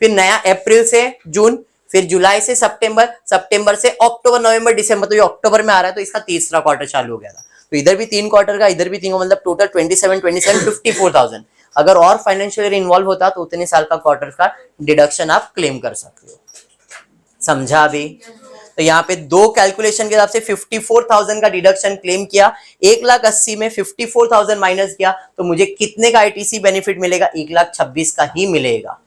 फिर नया अप्रैल से जून, फिर जुलाई से सितंबर, सितंबर से अक्टूबर, नवंबर, दिसंबर, तो ये अक्टूबर में आ रहा है तो इसका तीसरा क्वार्टर चालू हो गया था। तो इधर भी 3 क्वार्टर का, इधर भी 3, मतलब टोटल 54,000। अगर और फाइनेंशियल ईयर इन्वॉल्व होता तो उतने साल का क्वार्टर का डिडक्शन आप क्लेम कर सकते हो। समझा अभी? तो यहाँ पे 2 कैलकुलेशन के हिसाब से 54,000 का डिडक्शन क्लेम किया। 1,80,000 में 54,000 माइनस किया तो मुझे कितने का आईटीसी बेनिफिट मिलेगा? 1,26,000 का ही मिलेगा।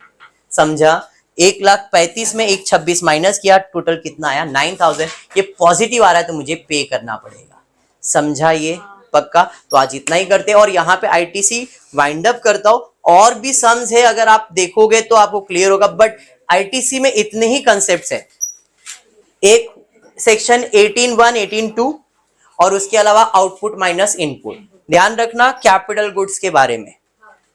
समझा? 1,35,000 में 1,26,000 माइनस किया, टोटल कितना आया? 9,000। ये पॉजिटिव आ रहा है तो मुझे पे करना पड़ेगा। समझा ये? पक्का? तो आज इतना ही करते हैं और यहाँ पे आईटीसी वाइंड अप करता हूं। और भी सम्स है, अगर आप देखोगे तो आपको क्लियर होगा, बट आईटीसी में इतने ही कंसेप्ट्स है। एक सेक्शन 18(1), 18(2) और उसके अलावा आउटपुट माइनस इनपुट। ध्यान रखना कैपिटल गुड्स के बारे में,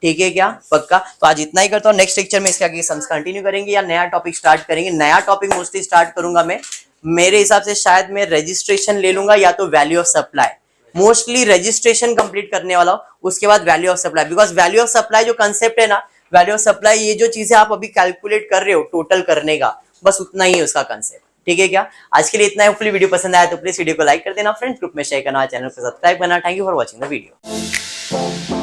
ठीक है क्या? पक्का? तो आज इतना ही करता हूँ। नेक्स्ट लेक्चर में इसके आगे सम्स कंटिन्यू करेंगे या नया टॉपिक स्टार्ट करेंगे। नया टॉपिक मोस्टली स्टार्ट करूंगा मैं, मेरे हिसाब से शायद मैं रजिस्ट्रेशन ले लूंगा या तो value of supply. Mostly registration complete करने वाला हूं, उसके बाद value of supply, because value of supply जो कंसेप्ट है ना, वैल्यू ऑफ सप्लाई, ये जो चीजें आप अभी कैलकुलेट कर रहे हो टोटल करने का, बस उतना ही है उसका कंसेप्ट। ठीक है क्या? आज के लिए इतना है। होपफुली वीडियो पसंद आया तो प्लीज वीडियो को लाइक कर देना, फ्रेंड्स ग्रुप में शेयर करना, चैनल को सब्सक्राइब करना। Thank you for watching the video.